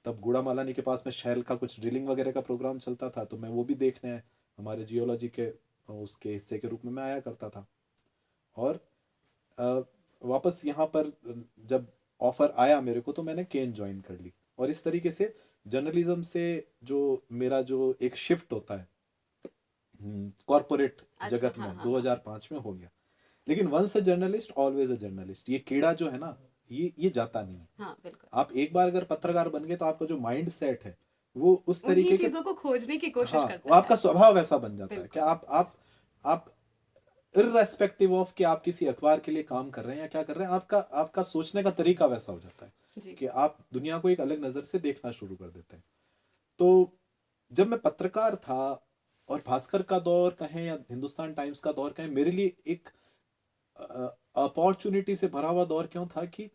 तब गुड़ामालानी के पास में शैल का कुछ ड्रिलिंग वगैरह का प्रोग्राम चलता था, तो मैं वो भी देखने हमारे जियोलॉजी के उसके हिस्से के रूप में मैं आया करता था। और अ, वापस यहाँ पर जब ऑफर आया मेरे को, तो मैंने केन ज्वाइन कर ली। और इस तरीके से जर्नलिज्म से जो मेरा जो एक शिफ्ट होता है कॉरपोरेट अच्छा, जगत हाँ में, हाँ हाँ। 2005 में हो गया। लेकिन once a journalist always a journalist, ये कीड़ा जो है ना, ये जाता नहीं है। हाँ बिल्कुल। आप एक बार अगर पत्रकार बन गए, तो आपका जो माइंड सेट है वो उस उन्हीं तरीके के, चीजों को खोजने की कोशिश हाँ, वो करता है। आपका स्वभाव ऐसा बन जाता है कि बिल्कुल। आप इर्रेस्पेक्टिव ऑफ कि आप किसी अखबार के लिए काम कर रहे हैं या क्या कर रहे हैं, आपका आपका सोचने का तरीका वैसा हो जाता है जी। कि आप दुनिया को एक अलग नज़र से देखना शुरू कर देते हैं। तो जब मैं पत्रकार था, और भास्कर का दौर कहें या हिंदुस्तान टाइम्स का दौर कहें, मेरे लिए एक अपॉर्चुनिटी से भरा हुआ दौर क्यों था कि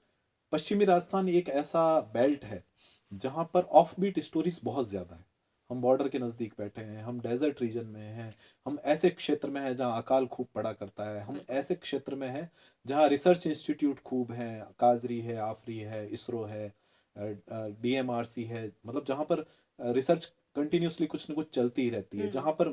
पश्चिमी राजस्थान एक ऐसा बेल्ट है जहाँ पर ऑफ बीट स्टोरीज बहुत ज़्यादा है। हम बॉर्डर के नज़दीक बैठे हैं, हम डेजर्ट रीजन में हैं, हम ऐसे क्षेत्र में हैं जहाँ अकाल खूब पड़ा करता है, हम बिल्कुल। ऐसे क्षेत्र में हैं जहाँ रिसर्च इंस्टीट्यूट खूब हैं, काजरी है, आफरी है, इसरो है, डीएमआरसी है, मतलब जहाँ पर रिसर्च कंटिन्यूसली कुछ न कुछ चलती ही रहती है, जहाँ पर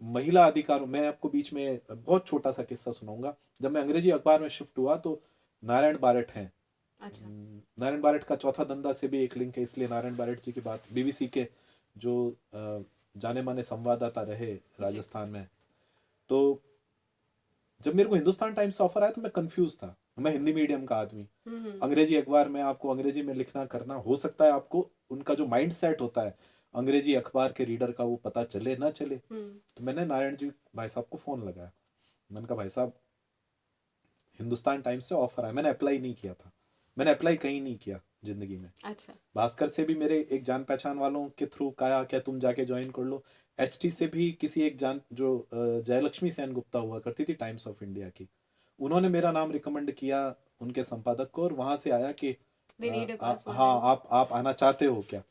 महिला अधिकार। मैं आपको बीच में बहुत छोटा सा किस्सा सुनाऊंगा। जब मैं अंग्रेजी अखबार में शिफ्ट हुआ, तो नारायण बारेठ हैं, अच्छा। नारायण बारेठ का चौथा धंधा से भी एक लिंक है, इसलिए नारायण बारेठ जी की बात, बीबीसी के जो जाने माने संवाददाता रहे जी। राजस्थान में। तो जब मेरे को हिंदुस्तान टाइम्स से ऑफर आया, तो मैं कंफ्यूज था। मैं हिंदी मीडियम का आदमी, अंग्रेजी अखबार में आपको अंग्रेजी में लिखना करना, हो सकता है आपको उनका जो माइंड सेट होता है अंग्रेजी अखबार के रीडर का, वो पता चले ना चले। तो मैंने नारायण जी भाई साहब को फ़ोन लगाया। मैंने कहा भाई साहब, हिंदुस्तान टाइम्स से ऑफर आया। मैंने अप्लाई नहीं किया था, मैंने अप्लाई कहीं नहीं किया जिंदगी में। अच्छा। भास्कर से भी मेरे एक जान पहचान वालों के थ्रू कहा क्या तुम जाके ज्वाइन कर लो। एचटी से भी किसी एक जान, जो जयलक्ष्मी सेन गुप्ता हुआ करती थी टाइम्स ऑफ इंडिया की, उन्होंने मेरा नाम रिकमेंड किया उनके संपादक को, और वहां से आया कि वी नीड अ हाँ, कॉरेस्पॉन्डेंट। आप आना चाहते हो क्या।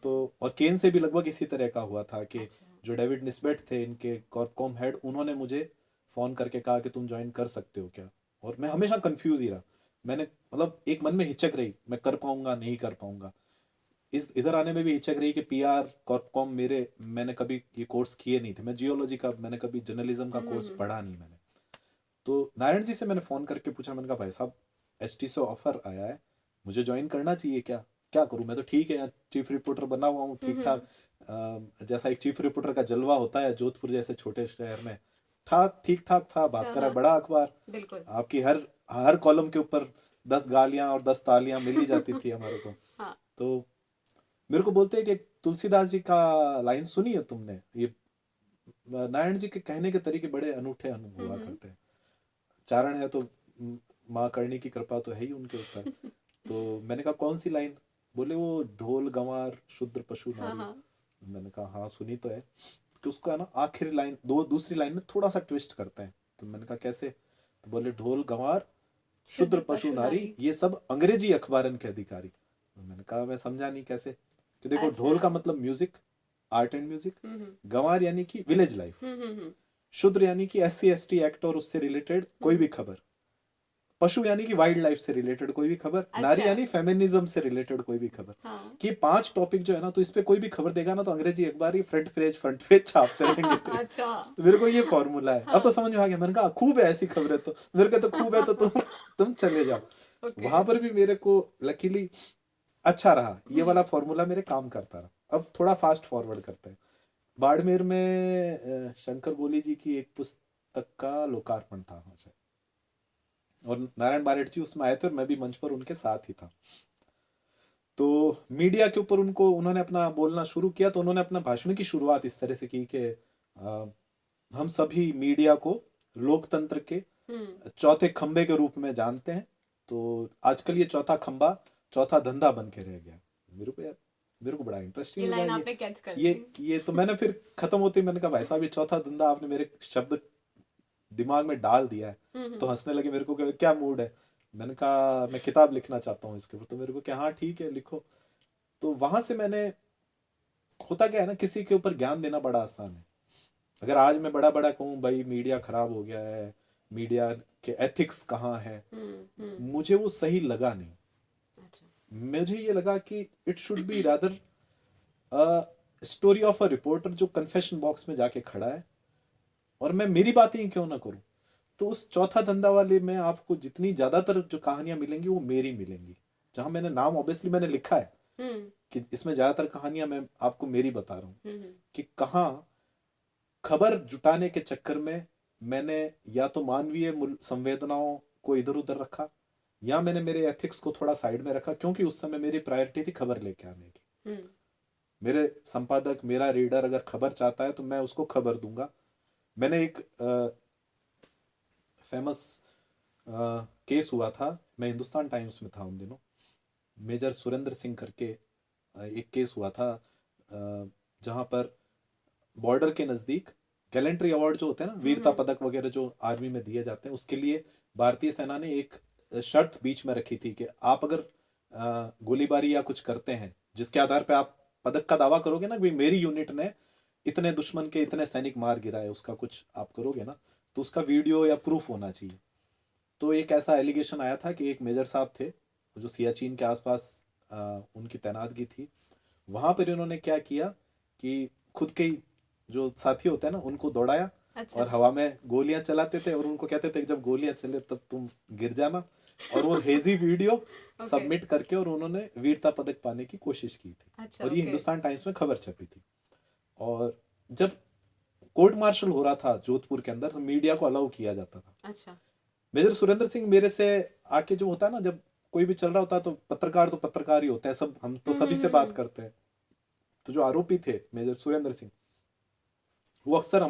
तो और केन से भी लगभग इसी तरह का हुआ था कि अच्छा। जो डेविड निस्बेट थे इनके कॉर्पकॉम हेड, उन्होंने मुझे फ़ोन करके कहा कि तुम ज्वाइन कर सकते हो क्या। और मैं हमेशा कंफ्यूज ही रहा। मैंने, मतलब एक मन में हिचक रही, मैं कर पाऊंगा नहीं कर पाऊंगा। इस इधर आने में भी हिचक रही कि पीआर कॉर्पकॉम, मैंने कभी ये कोर्स किए नहीं थे, मैं जियोलॉजी का, मैंने कभी जर्नलिज्म का कोर्स पढ़ा नहीं मैंने। तो नारायण जी से मैंने फ़ोन करके पूछा, मैंने कहा भाई साहब, एसटी से ऑफर आया है, मुझे ज्वाइन करना चाहिए क्या, क्या करूं मैं, तो ठीक है, चीफ रिपोर्टर बना हुआ हूँ ठीक ठाक। जैसा एक चीफ रिपोर्टर का जलवा होता है जोधपुर जैसे छोटे शहर में, था ठीक ठाक था। हाँ भास्कर है हाँ बड़ा अखबार, बिल्कुल। आपकी हर हर कॉलम के ऊपर 10 गालियां और 10 तालियां मिल ही जाती थी हमारे को। हाँ। तो मेरे को बोलते हैं कि तुलसीदास जी का लाइन सुनी है तुमने, ये नारायण जी के कहने के तरीके बड़े अनूठे हुआ करते हैं। चारण है तो माँ करनी की कृपा तो है ही उनके ऊपर। तो मैंने कहा कौन सी लाइन? बोले वो ढोल गंवार शूद्र पशु हाँ नारी। हाँ। मैंने कहा हाँ सुनी तो है, कि उसका है ना आखिरी लाइन दूसरी लाइन में थोड़ा सा ट्विस्ट करते हैं। तो मैंने कहा कैसे? तो बोले ढोल गंवार शूद्र पशु नारी ये सब अंग्रेजी अखबारन के अधिकारी। तो मैंने कहा मैं समझा नहीं कैसे, कि देखो अच्छा। ढोल का मतलब म्यूजिक, आर्ट एंड म्यूजिक, गंवार यानी कि विलेज लाइफ, शूद्र यानी कि SC ST एक्ट और उससे रिलेटेड कोई भी खबर, पशु यानी कि वाइल्ड लाइफ से रिलेटेड कोई भी खबर, नारी अच्छा। यानी फेमिनिज्म से रिलेटेड कोई भी खबर। हाँ। कि 5 टॉपिक जो है ना, तो इस पे कोई भी खबर देगा ना तो अंग्रेजी अखबार ही फ्रंट पेज छापते रहेंगे। अच्छा। तो मेरे को ये फॉर्मूला है। अब तो हाँ। समझ में आ गया। मैंने कहा खूब है ऐसी खबरें, तो मेरे को तो खूब है, तो तुम चले जाओ। ओके। वहां पर भी मेरे को लकीली अच्छा रहा, ये वाला फॉर्मूला मेरे काम करता रहा। अब थोड़ा फास्ट फॉरवर्ड करते हैं। बाड़मेर में शंकर बोली जी की एक पुस्तक का लोकार्पण था शायद, और नारायण बारेठ जी उसमें आए थे और मैं भी मंच पर उनके साथ ही था। तो मीडिया के ऊपर उन्होंने अपना बोलना शुरू किया। तो उन्होंने अपना भाषण की शुरुआत इस तरह से की कि हम सभी मीडिया को लोकतंत्र के चौथे खंबे के रूप में जानते हैं। तो आजकल ये चौथा खंबा चौथा धंधा बन के रह गया। मेरे को बड़ा इंटरेस्टिंग ये लगा लाइन आपने कैच कर ये ली। ये तो मैंने फिर खत्म होते ही मैंने कहा भाई साहब ये चौथा धंधा आपने मेरे शब्द दिमाग में डाल दिया है। तो हंसने लगे। मेरे को क्या मूड है? मैंने कहा मैं किताब लिखना चाहता हूँ इसके ऊपर। तो मेरे को क्या, हाँ ठीक है लिखो। तो वहां से मैंने, होता क्या है ना, किसी के ऊपर ज्ञान देना बड़ा आसान है। अगर आज मैं बड़ा बड़ा कहूँ भाई मीडिया खराब हो गया है, मीडिया के एथिक्स कहाँ है, मुझे वो सही लगा नहीं। अच्छा। मुझे ये लगा कि it should be rather story of a reporter जो कन्फेशन बॉक्स में जाके खड़ा है, और मैं मेरी बातें ही क्यों ना करूं। तो उस चौथा धंधा वाले में आपको जितनी ज्यादातर जो कहानियां मिलेंगी वो मेरी मिलेंगी। जहां मैंने नाम ऑब्वियसली मैंने लिखा है कि इसमें ज्यादातर कहानियां मैं आपको मेरी बता रहा हूँ, कि कहाँ खबर जुटाने के चक्कर में मैंने या तो मानवीय संवेदनाओं को इधर उधर रखा, या मैंने मेरे एथिक्स को थोड़ा साइड में रखा, क्योंकि उस समय मेरी प्रायोरिटी थी खबर लेके आने की। मेरे संपादक, मेरा रीडर अगर खबर चाहता है तो मैं उसको खबर दूंगा। मैंने एक फेमस केस हुआ था, मैं हिंदुस्तान टाइम्स में था उन दिनों, मेजर सुरेंद्र सिंह करके एक केस हुआ था, जहां पर बॉर्डर के नज़दीक गैलेंट्री अवार्ड जो होते हैं ना, वीरता पदक वगैरह जो आर्मी में दिए जाते हैं, उसके लिए भारतीय सेना ने एक शर्त बीच में रखी थी कि आप अगर गोलीबारी या कुछ करते हैं जिसके आधार पे आप पदक का दावा करोगे ना, कि मेरी यूनिट ने इतने दुश्मन के इतने सैनिक मार गिराए, उसका कुछ आप करोगे ना, तो उसका वीडियो या प्रूफ होना चाहिए। तो एक ऐसा एलिगेशन आया था कि एक मेजर साहब थे जो सियाचिन के आसपास उनकी तैनातगी थी। वहां पर इन्होंने क्या किया कि खुद के ही जो साथी होते हैं ना उनको दौड़ाया, अच्छा। और हवा में गोलियां चलाते थे, और उनको कहते थे कि जब गोलियां चले तब तुम गिर जाना। और वो हेजी वीडियो सबमिट करके और उन्होंने वीरता पदक पाने की कोशिश की थी। अच्छा। और ये हिंदुस्तान टाइम्स में खबर छपी थी। और जब कोर्ट मार्शल हो रहा था जोधपुर के अंदर, तो मीडिया को अलाउ किया जाता था। अच्छा। मेजर सुरेंद्र सिंह मेरे से आके, जो होता है ना जब कोई भी चल रहा होता है तो पत्रकार ही होते हैं सब, हम तो सभी से बात करते हैं। तो जो आरोपी थे मेजर सुरेंद्र सिंह, वो अक्सर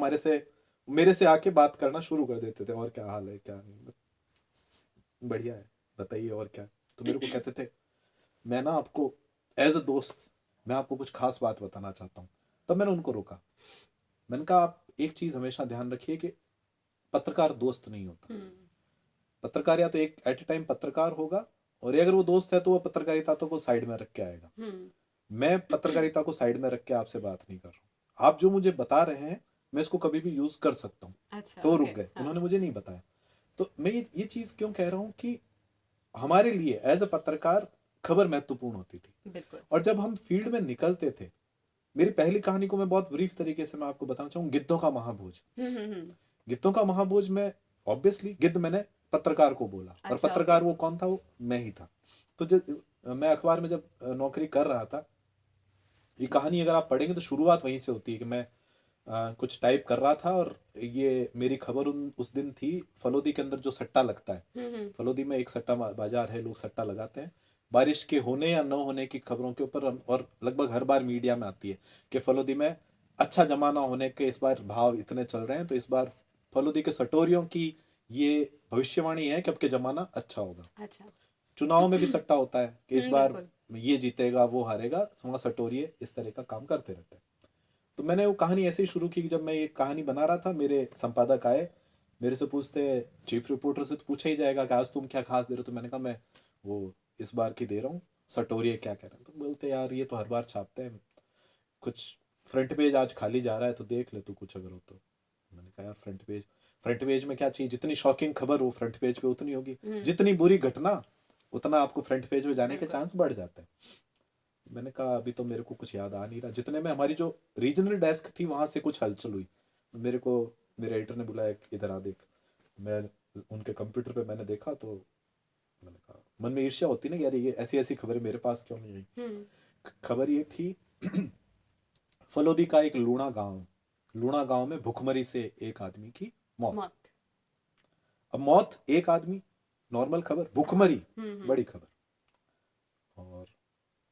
मेरे से आके बात करना शुरू कर देते थे, और क्या हाल है, क्या नहीं, बढ़िया है, बताइए और क्या। तो मेरे को कहते थे मैं ना आपको एज अ दोस्त मैं आपको कुछ खास बात बताना चाहता हूँ। तब मैंने उनको रोका। मैंने कहा आप एक चीज हमेशा ध्यान रखिए कि पत्रकार दोस्त नहीं होता। पत्रकार या तो एक एट ए टाइम पत्रकार होगा, और ये अगर वो दोस्त है तो वो पत्रकारिता तो को साइड में रख के आएगा। मैं पत्रकारिता को साइड में रख के आपसे बात नहीं कर रहा हूँ। आप जो मुझे बता रहे हैं मैं इसको कभी भी यूज कर सकता हूँ। अच्छा। तो ओके। रुक गए, हाँ। उन्होंने मुझे नहीं बताया। तो मैं ये चीज क्यों कह रहा हूँ कि हमारे लिए एज अ पत्रकार खबर महत्वपूर्ण होती थी। बिल्कुल। और जब हम फील्ड में निकलते थे, मेरी पहली कहानी को मैं बहुत ब्रीफ तरीके से मैं आपको बताना चाहूँ, गिद्धों का महाभोज। गिद्धों का महाभोज में ऑब्वियसली गिद्ध मैंने पत्रकार को बोला, और अच्छा। पत्रकार ओके। वो कौन था? वो मैं ही था। तो जब मैं अखबार में जब नौकरी कर रहा था, ये कहानी अगर आप पढ़ेंगे तो शुरुआत वहीं से होती है कि मैं कुछ टाइप कर रहा था, और ये मेरी खबर उस दिन थी फलोदी के अंदर जो सट्टा लगता है। फलोदी में एक सट्टा बाजार है, लोग सट्टा लगाते हैं बारिश के होने या न होने की खबरों के ऊपर। और लगभग हर बार मीडिया में आती है कि फलोदी में अच्छा जमाना होने के इस बार भाव इतने चल रहे हैं, तो इस बार फलोदी के सटोरियों की ये भविष्यवाणी है कि अब के जमाना अच्छा होगा। अच्छा। चुनाव में भी सट्टा होता है कि इस बार बिल्कुल। ये जीतेगा वो हारेगा, वहाँ सटोरिये इस तरह का काम करते रहते हैं। तो मैंने वो कहानी ऐसे ही शुरू की कि जब मैं ये कहानी बना रहा था, मेरे संपादक आए, मेरे से पूछते, चीफ रिपोर्टर से तो पूछा ही जाएगा कि आज तुम क्या खास दे रहे हो, तो मैंने कहा मैं वो इस बार की दे रहा हूँ, सटोरिये क्या कह रहे हैं। तो बोलते यार ये तो हर बार छापते हैं, कुछ फ्रंट पेज आज खाली जा रहा है तो देख ले तू कुछ अगर हो तो। मैंने कहा यार फ्रंट पेज में क्या चाहिए, जितनी शॉकिंग खबर हो फ्रंट पेज पे उतनी होगी, जितनी बुरी घटना उतना आपको फ्रंट पेज पे जाने के बिल्कुल। चांस बढ़ जाते हैं। मैंने कहा अभी तो मेरे को कुछ याद आ नहीं रहा, जितने में हमारी जो रीजनल डेस्क थी वहां से कुछ हलचल हुई, मेरे को मेरे एडिटर ने बुलाया इधर आ देख। मैं उनके कंप्यूटर पे मैंने देखा तो मैंने कहा, मन में ईर्ष्या होती ना कि यार ये ऐसी ऐसी खबरें मेरे पास क्यों नहीं आई। खबर ये थी फलोदी का एक लूणा गांव में भुखमरी से एक आदमी की मौत। मौत। अब मौत एक आदमी, नॉर्मल खबर, भुखमरी बड़ी खबर। और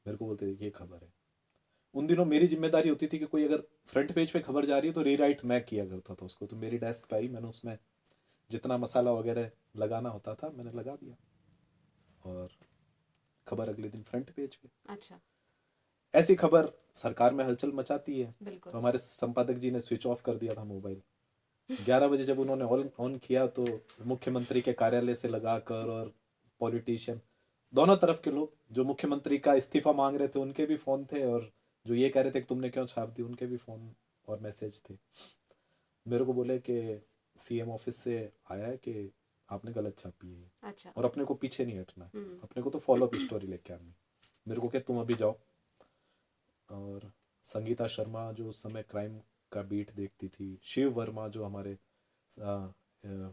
मेरे को बोलते थे कि ये खबर है। उन दिनों मेरी जिम्मेदारी होती थी कि कोई अगर फ्रंट पेज पे खबर जा रही है तो रीराइट मैं किया करता था उसको। तो मेरी डेस्क पे आई, मैंने उसमें जितना मसाला वगैरह लगाना होता था मैंने लगा दिया, और खबर अगले दिन फ्रंट पेज पे। अच्छा। ऐसी खबर सरकार में हलचल मचाती है। बिल्कुल। तो हमारे संपादक जी ने स्विच ऑफ कर दिया था मोबाइल। 11 बजे जब उन्होंने ऑन किया तो मुख्यमंत्री के कार्यालय से लगाकर और पॉलिटिशियन दोनों तरफ के लोग, जो मुख्यमंत्री का इस्तीफा मांग रहे थे उनके भी फोन थे, और जो ये कह रहे थे कि तुमने क्यों छाप दी उनके भी फोन और मैसेज थे। मेरे को बोले कि सीएम ऑफिस से आया है कि आपने गलत छापी है, अच्छा। और अपने को पीछे नहीं हटना है, अपने को तो फॉलो अप स्टोरी लेके आनी है। मेरे को क्या, तुम अभी जाओ। और संगीता शर्मा जो उस समय क्राइम का बीट देखती थी, शिव वर्मा जो हमारे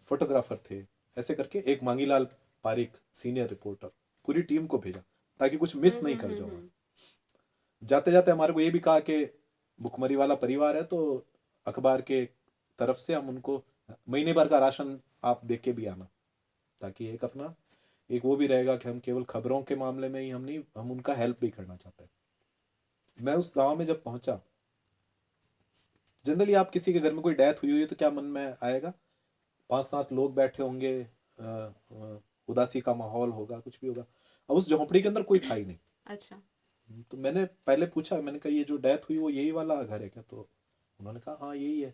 फोटोग्राफर थे, ऐसे करके एक मांगीलाल पारिक सीनियर रिपोर्टर, पूरी टीम को भेजा ताकि कुछ मिस नहीं कर जाओ। जाते जाते हमारे को ये भी कहा कि भुखमरी वाला परिवार है तो अखबार के तरफ से हम उनको महीने भर का राशन आप देख के भी आना, ताकि एक अपना एक वो भी रहेगा कि हम केवल खबरों के मामले में ही हम नहीं, हम उनका हेल्प भी करना चाहते हैं। मैं उस गांव में जब पहुंचा, जनरली आप किसी के घर में कोई डेथ हुई है तो क्या मन में आएगा, 5-7 लोग बैठे होंगे, उदासी का माहौल होगा, कुछ भी होगा। अब उस झोंपड़ी के अंदर कोई था ही नहीं। अच्छा। तो मैंने पहले पूछा, मैंने कहा ये जो डेथ हुई वो यही वाला घर है क्या? तो उन्होंने कहा हाँ यही है।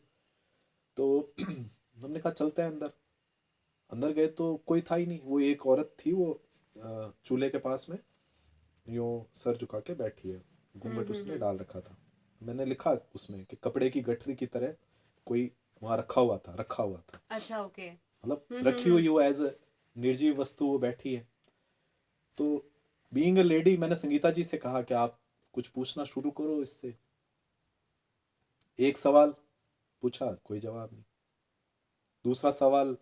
तो हमने कहा चलते हैं अंदर। अंदर गए तो कोई था ही नहीं। वो एक औरत थी, वो चूल्हे के पास में यूं सर झुका के बैठी है, घूंघट उसने डाल रखा था। मैंने लिखा उसमें कि कपड़े की गठरी की तरह कोई वहां रखा हुआ था। अच्छा। ओके। मतलब रखी हुई वो एज निर्जीव वस्तु वो बैठी है। तो बीइंग अ लेडी मैंने संगीता जी से कहा कि आप कुछ पूछना शुरू करो इससे। एक सवाल पूछा, कोई जवाब नहीं। दूसरा सवाल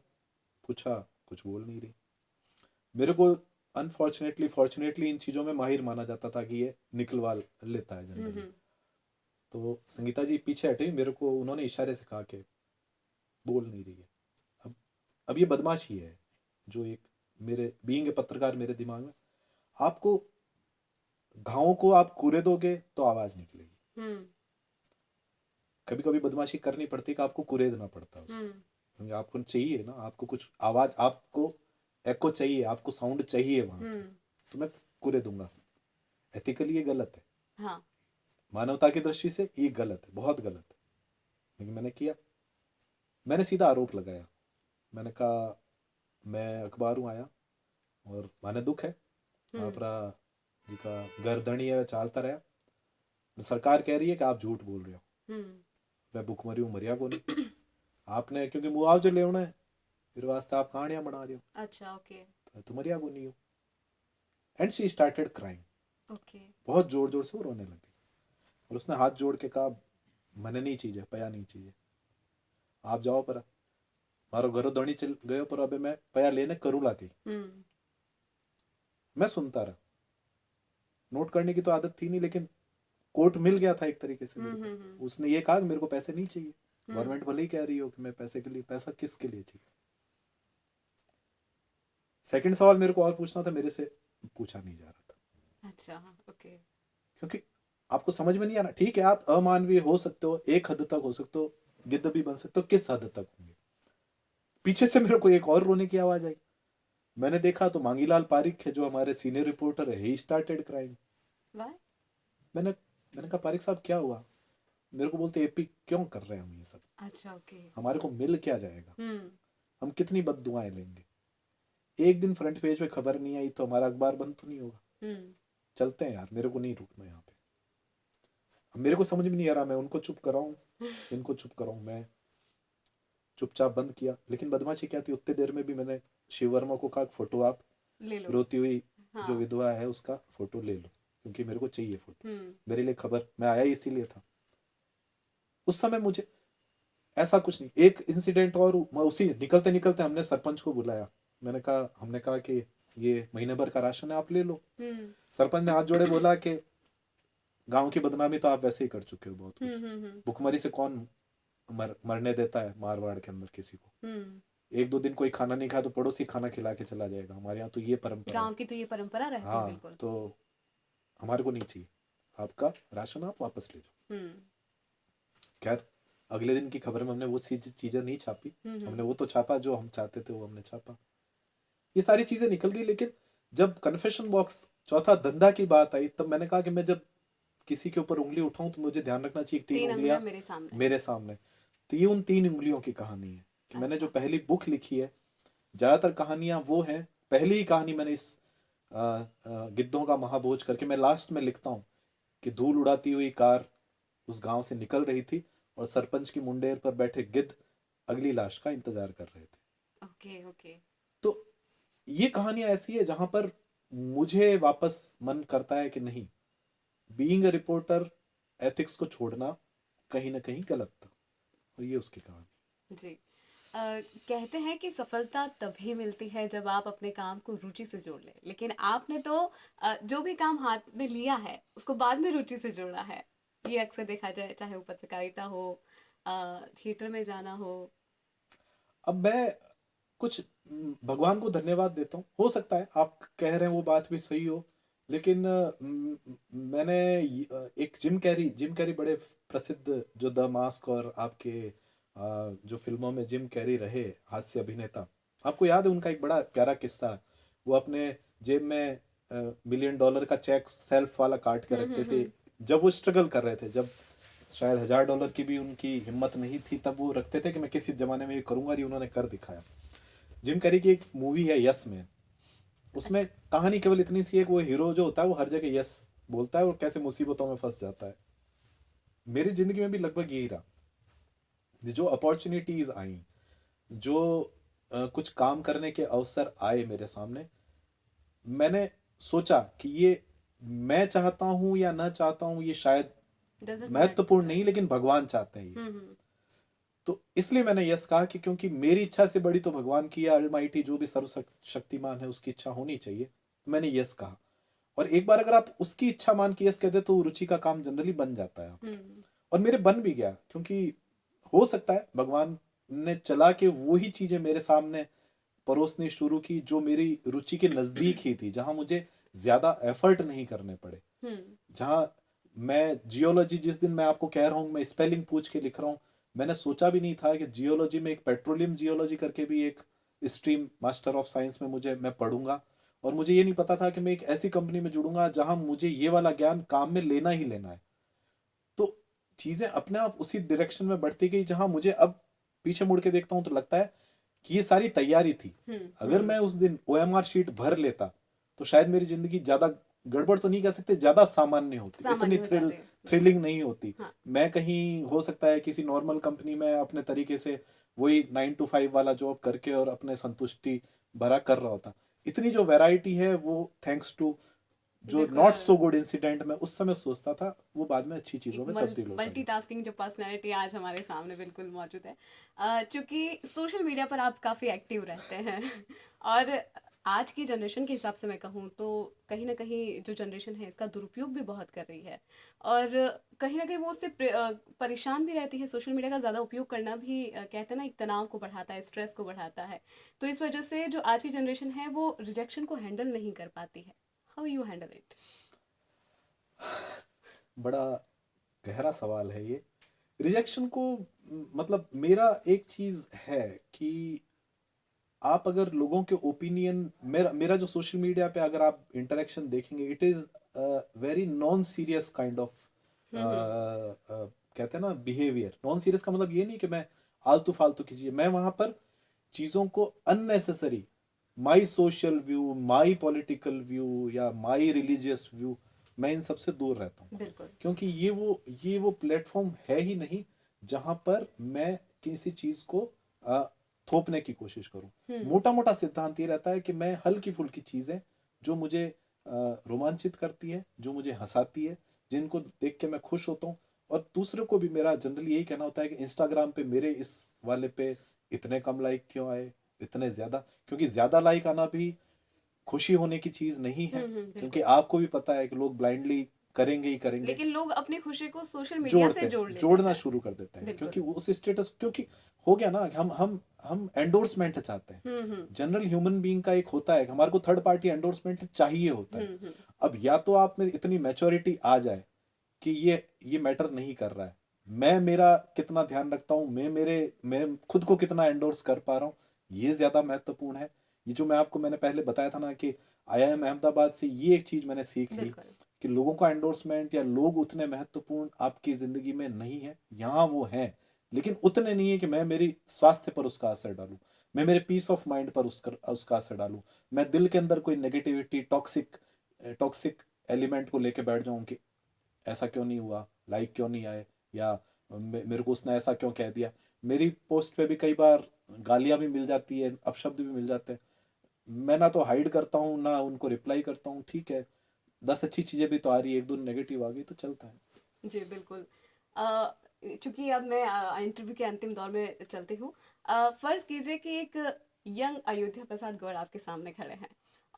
पूछा, कुछ बोल नहीं रही। मेरे को अनफॉर्चुनेटली फॉर्चुनेटली इन चीजों में माहिर माना जाता था कि ये निकलवा लेता है जनरली। तो संगीता जी पीछे हटी, मेरे को उन्होंने इशारे से कहा कि बोल नहीं रही है। अब अब ये बदमाशी है जो एक मेरे बीइंग ए पत्रकार मेरे दिमाग में, आपको घावों को आप कूरे दोगे तो आवाज निकलेगी। कभी कभी बदमाशी करनी पड़ती है कि आपको कुरेदना पड़ता है उसको, क्योंकि आपको चाहिए ना, आपको कुछ आवाज, आपको एको चाहिए, आपको साउंड चाहिए वहां से, तो मैं कुरे दूंगा। एथिकली ये गलत है, हाँ। मानवता की दृष्टि से ये गलत है, बहुत गलत है। लेकिन मैंने किया, मैंने सीधा आरोप लगाया। मैंने कहा मैं अखबारों आया और माने दुख है आपरा जी का गर्दनी है चालता रहा। सरकार कह रही है कि आप झूठ बोल रहे हो, मैं भुखमरी हूँ मरिया को नहीं। आपने क्योंकि मुआवजे लेना है, फिर वास्ते आप कहानियां बना रहे हो, अच्छा। ओके। तो मरिया को नहीं हो। And she started crime. Okay. बहुत जोर जोर से वो रोने लगी, और उसने हाथ जोड़ के कहा मने नहीं चाहिए, पया नहीं चाहिए, आप जाओ पर मारो घरों दौड़ी चल गयो, पर अबे मैं पया लेने करूँगा कहीं। मैं सुनता रहा, नोट करने की तो आदत थी नहीं, लेकिन कोर्ट मिल गया था एक तरीके से मेरे को। उसने ये कहा कि मेरे को पैसे नहीं चाहिए, गवर्नमेंट भले ही कह रही हो कि मैं पैसे के लिए, पैसा किसके लिए चाहिए। सेकंड सवाल मेरे को और पूछना था, मेरे से पूछा नहीं जा रहा था। अच्छा। ओके। क्योंकि आपको समझ में नहीं आना, ठीक है आप अमानवीय हो सकते हो, एक हद तक हो सकते हो, गिद्ध भी बन सकते हो, किस हद तक होंगे। पीछे से मेरे को एक और रोने की आवाज आई। मैंने देखा तो मांगीलाल पारिक है जो हमारे सीनियर रिपोर्टर है, ही स्टार्टेड क्राइंग। वाह। मैंने मैंने कहा पारिक साहब क्या हुआ? मेरे को बोलते एपी क्यों कर रहे हैं हम ये सब, अच्छा, ओके। हमारे को मिल क्या जाएगा, हम्म। हम कितनी बददुआएं लेंगे, एक दिन फ्रंट पेज पे खबर नहीं आई तो हमारा अखबार बंद तो नहीं होगा। हम्म। चलते हैं यार, मेरे को नहीं रुकना यहाँ पे। अब मेरे को समझ में नहीं आ रहा मैं उनको चुप कराऊं, इनको चुप कराऊं। मैं चुपचाप बंद किया, लेकिन बदमाशी क्या थी, उतने देर में भी मैंने शिव वर्मा को कहा फोटो आप ले लो। रोती हुई जो हाँ। विधवा है उसका फोटो ले लो, क्योंकि मेरे को चाहिए फोटो, हम्म। मेरे लिए खबर, मैं आया ही इसीलिए था। उस समय मुझे ऐसा कुछ नहीं, एक इंसिडेंट और उसी निकलते निकलते हमने सरपंच को बुलाया। हमने कहा कि ये महीने भर का राशन है आप ले लो। हम्म। सरपंच ने हाथ जोड़े बोला कि गांव की बदनामी तो आप वैसे ही कर चुके हो बहुत कुछ, हम्म। भुखमरी से कौन मरने देता है मारवाड़ के अंदर किसी को, हम्म। एक दो दिन कोई खाना नहीं खाया तो पड़ोसी खाना खिला के चला जाएगा, हमारे यहाँ तो ये परंपरा है। गांव की तो ये परंपरा रहती है, हाँ बिल्कुल। तो हमारे को नहीं चाहिए, आपका राशन आप वापस ले जाओ। हम्म। खैर अगले दिन की खबर में हमने वो चीजें नहीं छापी, हमने वो तो छापा जो हम चाहते थे, वो हमने छापा, ये सारी चीजें निकल गई। लेकिन जब कन्फेशन बॉक्स चौथा धंधा की बात आई तब मैंने कहा कि मैं जब किसी के ऊपर उंगली उठाऊं तो मुझे ध्यान रखना चाहिए तीन 3 अंगुलियां उंगलियां मेरे सामने। मेरे सामने। तो ये उन 3 उंगलियों की कहानी है कि मैंने जो अच्छा। पहली बुक लिखी है, ज्यादातर कहानियां वो हैं। पहली ही कहानी मैंने इस गिद्धों का महाभोज करके मैं लास्ट में लिखता हूँ कि धूल उड़ाती हुई कार उस गांव से निकल रही थी और सरपंच की मुंडेर पर बैठे गिद्ध अगली लाश का इंतजार कर रहे थे। Okay, okay. तो ये कहानियां ऐसी है जहां पर मुझे वापस मन करता है कि नहीं, बीइंग अ रिपोर्टर एथिक्स को छोड़ना कहीं ना कहीं गलत था, और ये उसकी कहानी। जी। कहते हैं कि सफलता तभी मिलती है जब आप अपने काम को रुचि से जोड़ लें, लेकिन आपने तो जो भी काम हाथ में लिया है उसको बाद में रुचि से जोड़ा है। ये अक्सर देखा जाए, चाहे वो पत्रकारिता हो, थिएटर में जाना हो। अब मैं कुछ भगवान को धन्यवाद देता हूँ, हो सकता है आप कह रहे हैं वो बात भी सही हो, लेकिन मैंने एक जिम कैरी बड़े प्रसिद्ध जो द मास्क और आपके जो फिल्मों में जिम कैरी रहे हास्य अभिनेता, आपको याद है उनका एक बड़ा प्यारा किस्सा है। वो अपने जेब में $1 million का चेक सेल्फ वाला काट के रखते थे, जब वो स्ट्रगल कर रहे थे, जब शायद $1000 की भी उनकी हिम्मत नहीं थी, तब वो रखते थे कि मैं किसी जमाने में ये करूंगा, और ये उन्होंने कर दिखाया। जिम कैरी की एक मूवी है यस मैन, उसमें अच्छा। कहानी केवल इतनी सी है कि वो हीरो जो होता है वो हर जगह यस बोलता है और कैसे मुसीबतों में फंस जाता है। मेरी जिंदगी में भी लगभग यही रहा, जो अपॉर्चुनिटीज आई, जो कुछ काम करने के अवसर आए मेरे सामने, मैंने सोचा कि ये मैं चाहता हूं या ना चाहता हूं ये शायद डजेंट महत्वपूर्ण मैटर। नहीं, लेकिन भगवान चाहते हैं ये। हम्म। तो इसलिए मैंने यस कहा कि क्योंकि मेरी इच्छा से बड़ी तो भगवान की या अलमाइटी जो भी सर्वशक्तिमान है उसकी इच्छा होनी चाहिए, तो मैंने यस कहा। और एक बार अगर आप उसकी इच्छा मान के यस कहते तो रुचि का काम जनरली बन जाता है आपके, हम्म। और मेरे बन भी गया, क्योंकि हो सकता है भगवान ने चला के वो ही चीजें मेरे सामने परोसनी शुरू की जो मेरी रुचि के नजदीक ही थी, जहां मुझे ज्यादा एफर्ट नहीं करने पड़े। हम्म। जहां मैं जियोलॉजी, जिस दिन मैं आपको कह रहा हूँ मैं स्पेलिंग पूछ के लिख रहा हूँ, मैंने सोचा भी नहीं था कि जियोलॉजी में एक पेट्रोलियम जियोलॉजी करके भी एक स्ट्रीम मास्टर ऑफ साइंस में मैं पढ़ूंगा, और मुझे ये नहीं पता था कि मैं एक ऐसी कंपनी में जुड़ूंगा जहां मुझे ये वाला ज्ञान काम में लेना ही लेना है। तो चीजें अपने आप उसी डायरेक्शन में बढ़ती गई जहां मुझे अब पीछे मुड़ के देखता हूं तो लगता है कि ये सारी तैयारी थी। अगर मैं उस दिन ओएमआर शीट भर लेता तो शायद मेरी जिंदगी ज्यादा गड़बड़ तो नहीं कह सकते, ज्यादा सामान्य होती, इतनी सामान्य हो जाते। थ्रिलिंग नहीं होती। हाँ। मैं कहीं हो सकता है किसी नॉर्मल कंपनी में अपने तरीके से वही 9 to 5 वाला जॉब करके और अपने संतुष्टि भरा कर रहा होता। इतनी जो वैरायटी है वो थैंक्स टू जो नॉट बिल्कुल। सो गुड इंसिडेंट में उस समय सोचता था, वो बाद में अच्छी चीजों एक में तब्दील होता गया। मल्टीटास्किंग जो पर्सनैलिटी आज हमारे सामने बिल्कुल मौजूद है। चूंकि सोशल मीडिया पर आप काफ़ी एक्टिव रहते हैं और आज की जनरेशन के हिसाब से मैं कहूँ तो कहीं ना कहीं जो जनरेशन है इसका दुरुपयोग भी बहुत कर रही है, और कहीं ना कहीं वो उससे परेशान भी रहती है। सोशल मीडिया का ज़्यादा उपयोग करना भी कहते हैं ना, एक तनाव को बढ़ाता है, स्ट्रेस को बढ़ाता है। तो इस वजह से जो आज की जनरेशन है वो रिजेक्शन को हैंडल नहीं कर पाती है। How you handle it? बड़ा गहरा सवाल है ये। रिजेक्शन को मतलब मेरा एक चीज है कि आप अगर लोगों के ओपिनियन, मेरा मेरा जो सोशल मीडिया पे अगर आप इंटरेक्शन देखेंगे, it is very non serious kind of, कहते हैं ना, बिहेवियर। नॉन सीरियस का मतलब ये नहीं कि मैं आलतू फालतू की चीज, मैं वहां पर चीजों को unnecessary, my social view, my political view या माई रिलीजियस व्यू, मैं इन सबसे दूर रहता हूँ। बिल्कुल। क्योंकि ये वो प्लेटफॉर्म है ही नहीं जहां पर मैं किसी चीज को अ, थोपने की कोशिश करूं। मोटा मोटा सिद्धांत ये रहता है कि मैं हल्की फुल्की चीजें जो मुझे रोमांचित करती है, जो मुझे हंसाती है, जिनको देख के मैं खुश होता हूँ, और दूसरे को भी मेरा जनरली यही कहना होता है कि इंस्टाग्राम पे मेरे इस वाले पे इतने कम लाइक क्यों आए, इतने ज्यादा, क्योंकि ज्यादा लाइक आना भी खुशी होने की चीज नहीं है। क्योंकि बिल्कुल। आपको भी पता है कि लोग ब्लाइंडली करेंगे ही करेंगे, लेकिन लोग अपनी खुशी को सोशल मीडिया जोड़ते से हैं, जोड़ लेते जोड़ना हैं। शुरू कर देते हैं, बिल्कुल। क्योंकि वो उस स्टेटस, क्योंकि हो गया ना, हम एंडोर्समेंट चाहते हैं। जनरल ह्यूमन बीइंग का एक होता है कि हमारे को थर्ड पार्टी एंडोर्समेंट चाहिए होता है। अब या तो आप में इतनी मैच्योरिटी आ जाए कि ये मैटर नहीं कर रहा है, मैं मेरा कितना ध्यान रखता हूँ, मैं खुद को कितना एंडोर्स कर पा रहा हूँ, ये ज्यादा महत्वपूर्ण है। ये जो मैंने पहले बताया था ना कि आईआईएम अहमदाबाद से ये एक चीज मैंने सीख ली बिल्कुल। कि लोगों का एंडोर्समेंट या लोग उतने महत्वपूर्ण आपकी जिंदगी में नहीं है। यहाँ वो हैं, लेकिन उतने नहीं है कि मैं मेरी स्वास्थ्य पर उसका असर डालूं, मैं मेरे पीस ऑफ माइंड पर उसका असर डालूं, मैं दिल के अंदर कोई नेगेटिविटी, टॉक्सिक टॉक्सिक एलिमेंट को लेके बैठ जाऊं कि ऐसा क्यों नहीं हुआ, लाइक क्यों नहीं आए, या मेरे को उसने ऐसा क्यों कह दिया। मेरी पोस्ट पे भी कई बार गालियां भी मिल जाती है, अपशब्द भी मिल जाते हैं, मैं ना तो हाइड करता हूँ ना उनको रिप्लाई करता हूँ। ठीक है, 10 अच्छी चीजें भी तो आ रही है, एक दो नेगेटिव आ गई तो चलता है। जी बिल्कुल। चूंकि अब मैं इंटरव्यू के अंतिम दौर में चलती हूँ। फर्ज कीजिए कि एक यंग अयोध्या प्रसाद गौड़ आपके सामने खड़े हैं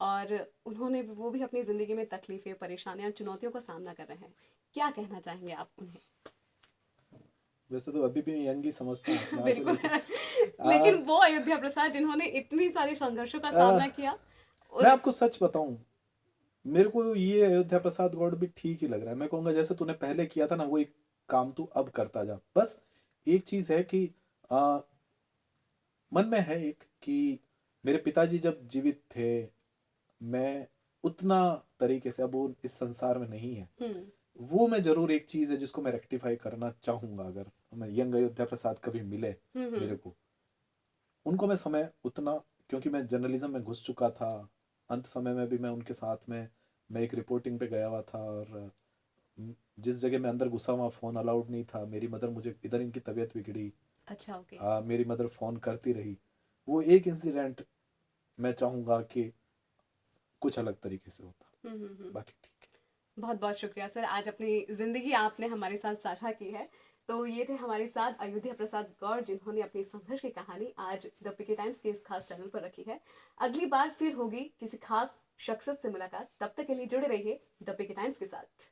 और वो भी अपनी जिंदगी में तकलीफें, परेशानियां, चुनौतियों का सामना कर रहे हैं। क्या कहना चाहेंगे आप उन्हें? वैसे तो अभी भी मैं यंग ही समझता हूँ अपने आप को, बिल्कुल। लेकिन आ, लेकिन वो अयोध्या प्रसाद जिन्होंने इतनी सारे संघर्षों का आ, सामना किया मैं और आपको सच बताऊं, मेरे को ये अयोध्या प्रसाद गौड़ भी ठीक ही लग रहा है। मैं कहूंगा जैसे तूने पहले किया था ना, वो एक काम तू अब करता जा। बस एक चीज है कि आ, मन में है एक कि मेरे पिताजी जब जीवित थे, मैं उतना तरीके से, अब वो इस संसार में नहीं है, वो मैं जरूर, एक चीज है जिसको मैं रेक्टिफाई करना चाहूंगा। अगर मैं यंग अयोध्या प्रसाद कभी मिले मेरे को, उनको मैं समय उतना, क्योंकि मैं जर्नलिज्म में घुस चुका था, अंत समय में भी मैं उनके साथ में, मैं एक रिपोर्टिंग पे गया हुआ था, और जिस जगह मैं अंदर घुसा वहाँ फोन अलाउड नहीं था। मेरी मदर, मुझे इधर इनकी तबीयत बिगड़ी, अच्छा, ओके। मेरी मदर फोन करती रही, वो एक इंसिडेंट मैं चाहूंगा कि कुछ अलग तरीके से होता। बाकी ठीक है। बहुत बहुत शुक्रिया सर, आज अपनी ज़िंदगी आपने हमारे साथ साझा की है। तो ये थे हमारे साथ अयोध्या प्रसाद गौड़, जिन्होंने अपनी संघर्ष की कहानी आज द पिके टाइम्स के इस खास चैनल पर रखी है। अगली बार फिर होगी किसी खास शख्सियत से मुलाकात। तब तक के लिए जुड़े रहिए द पिके टाइम्स के साथ।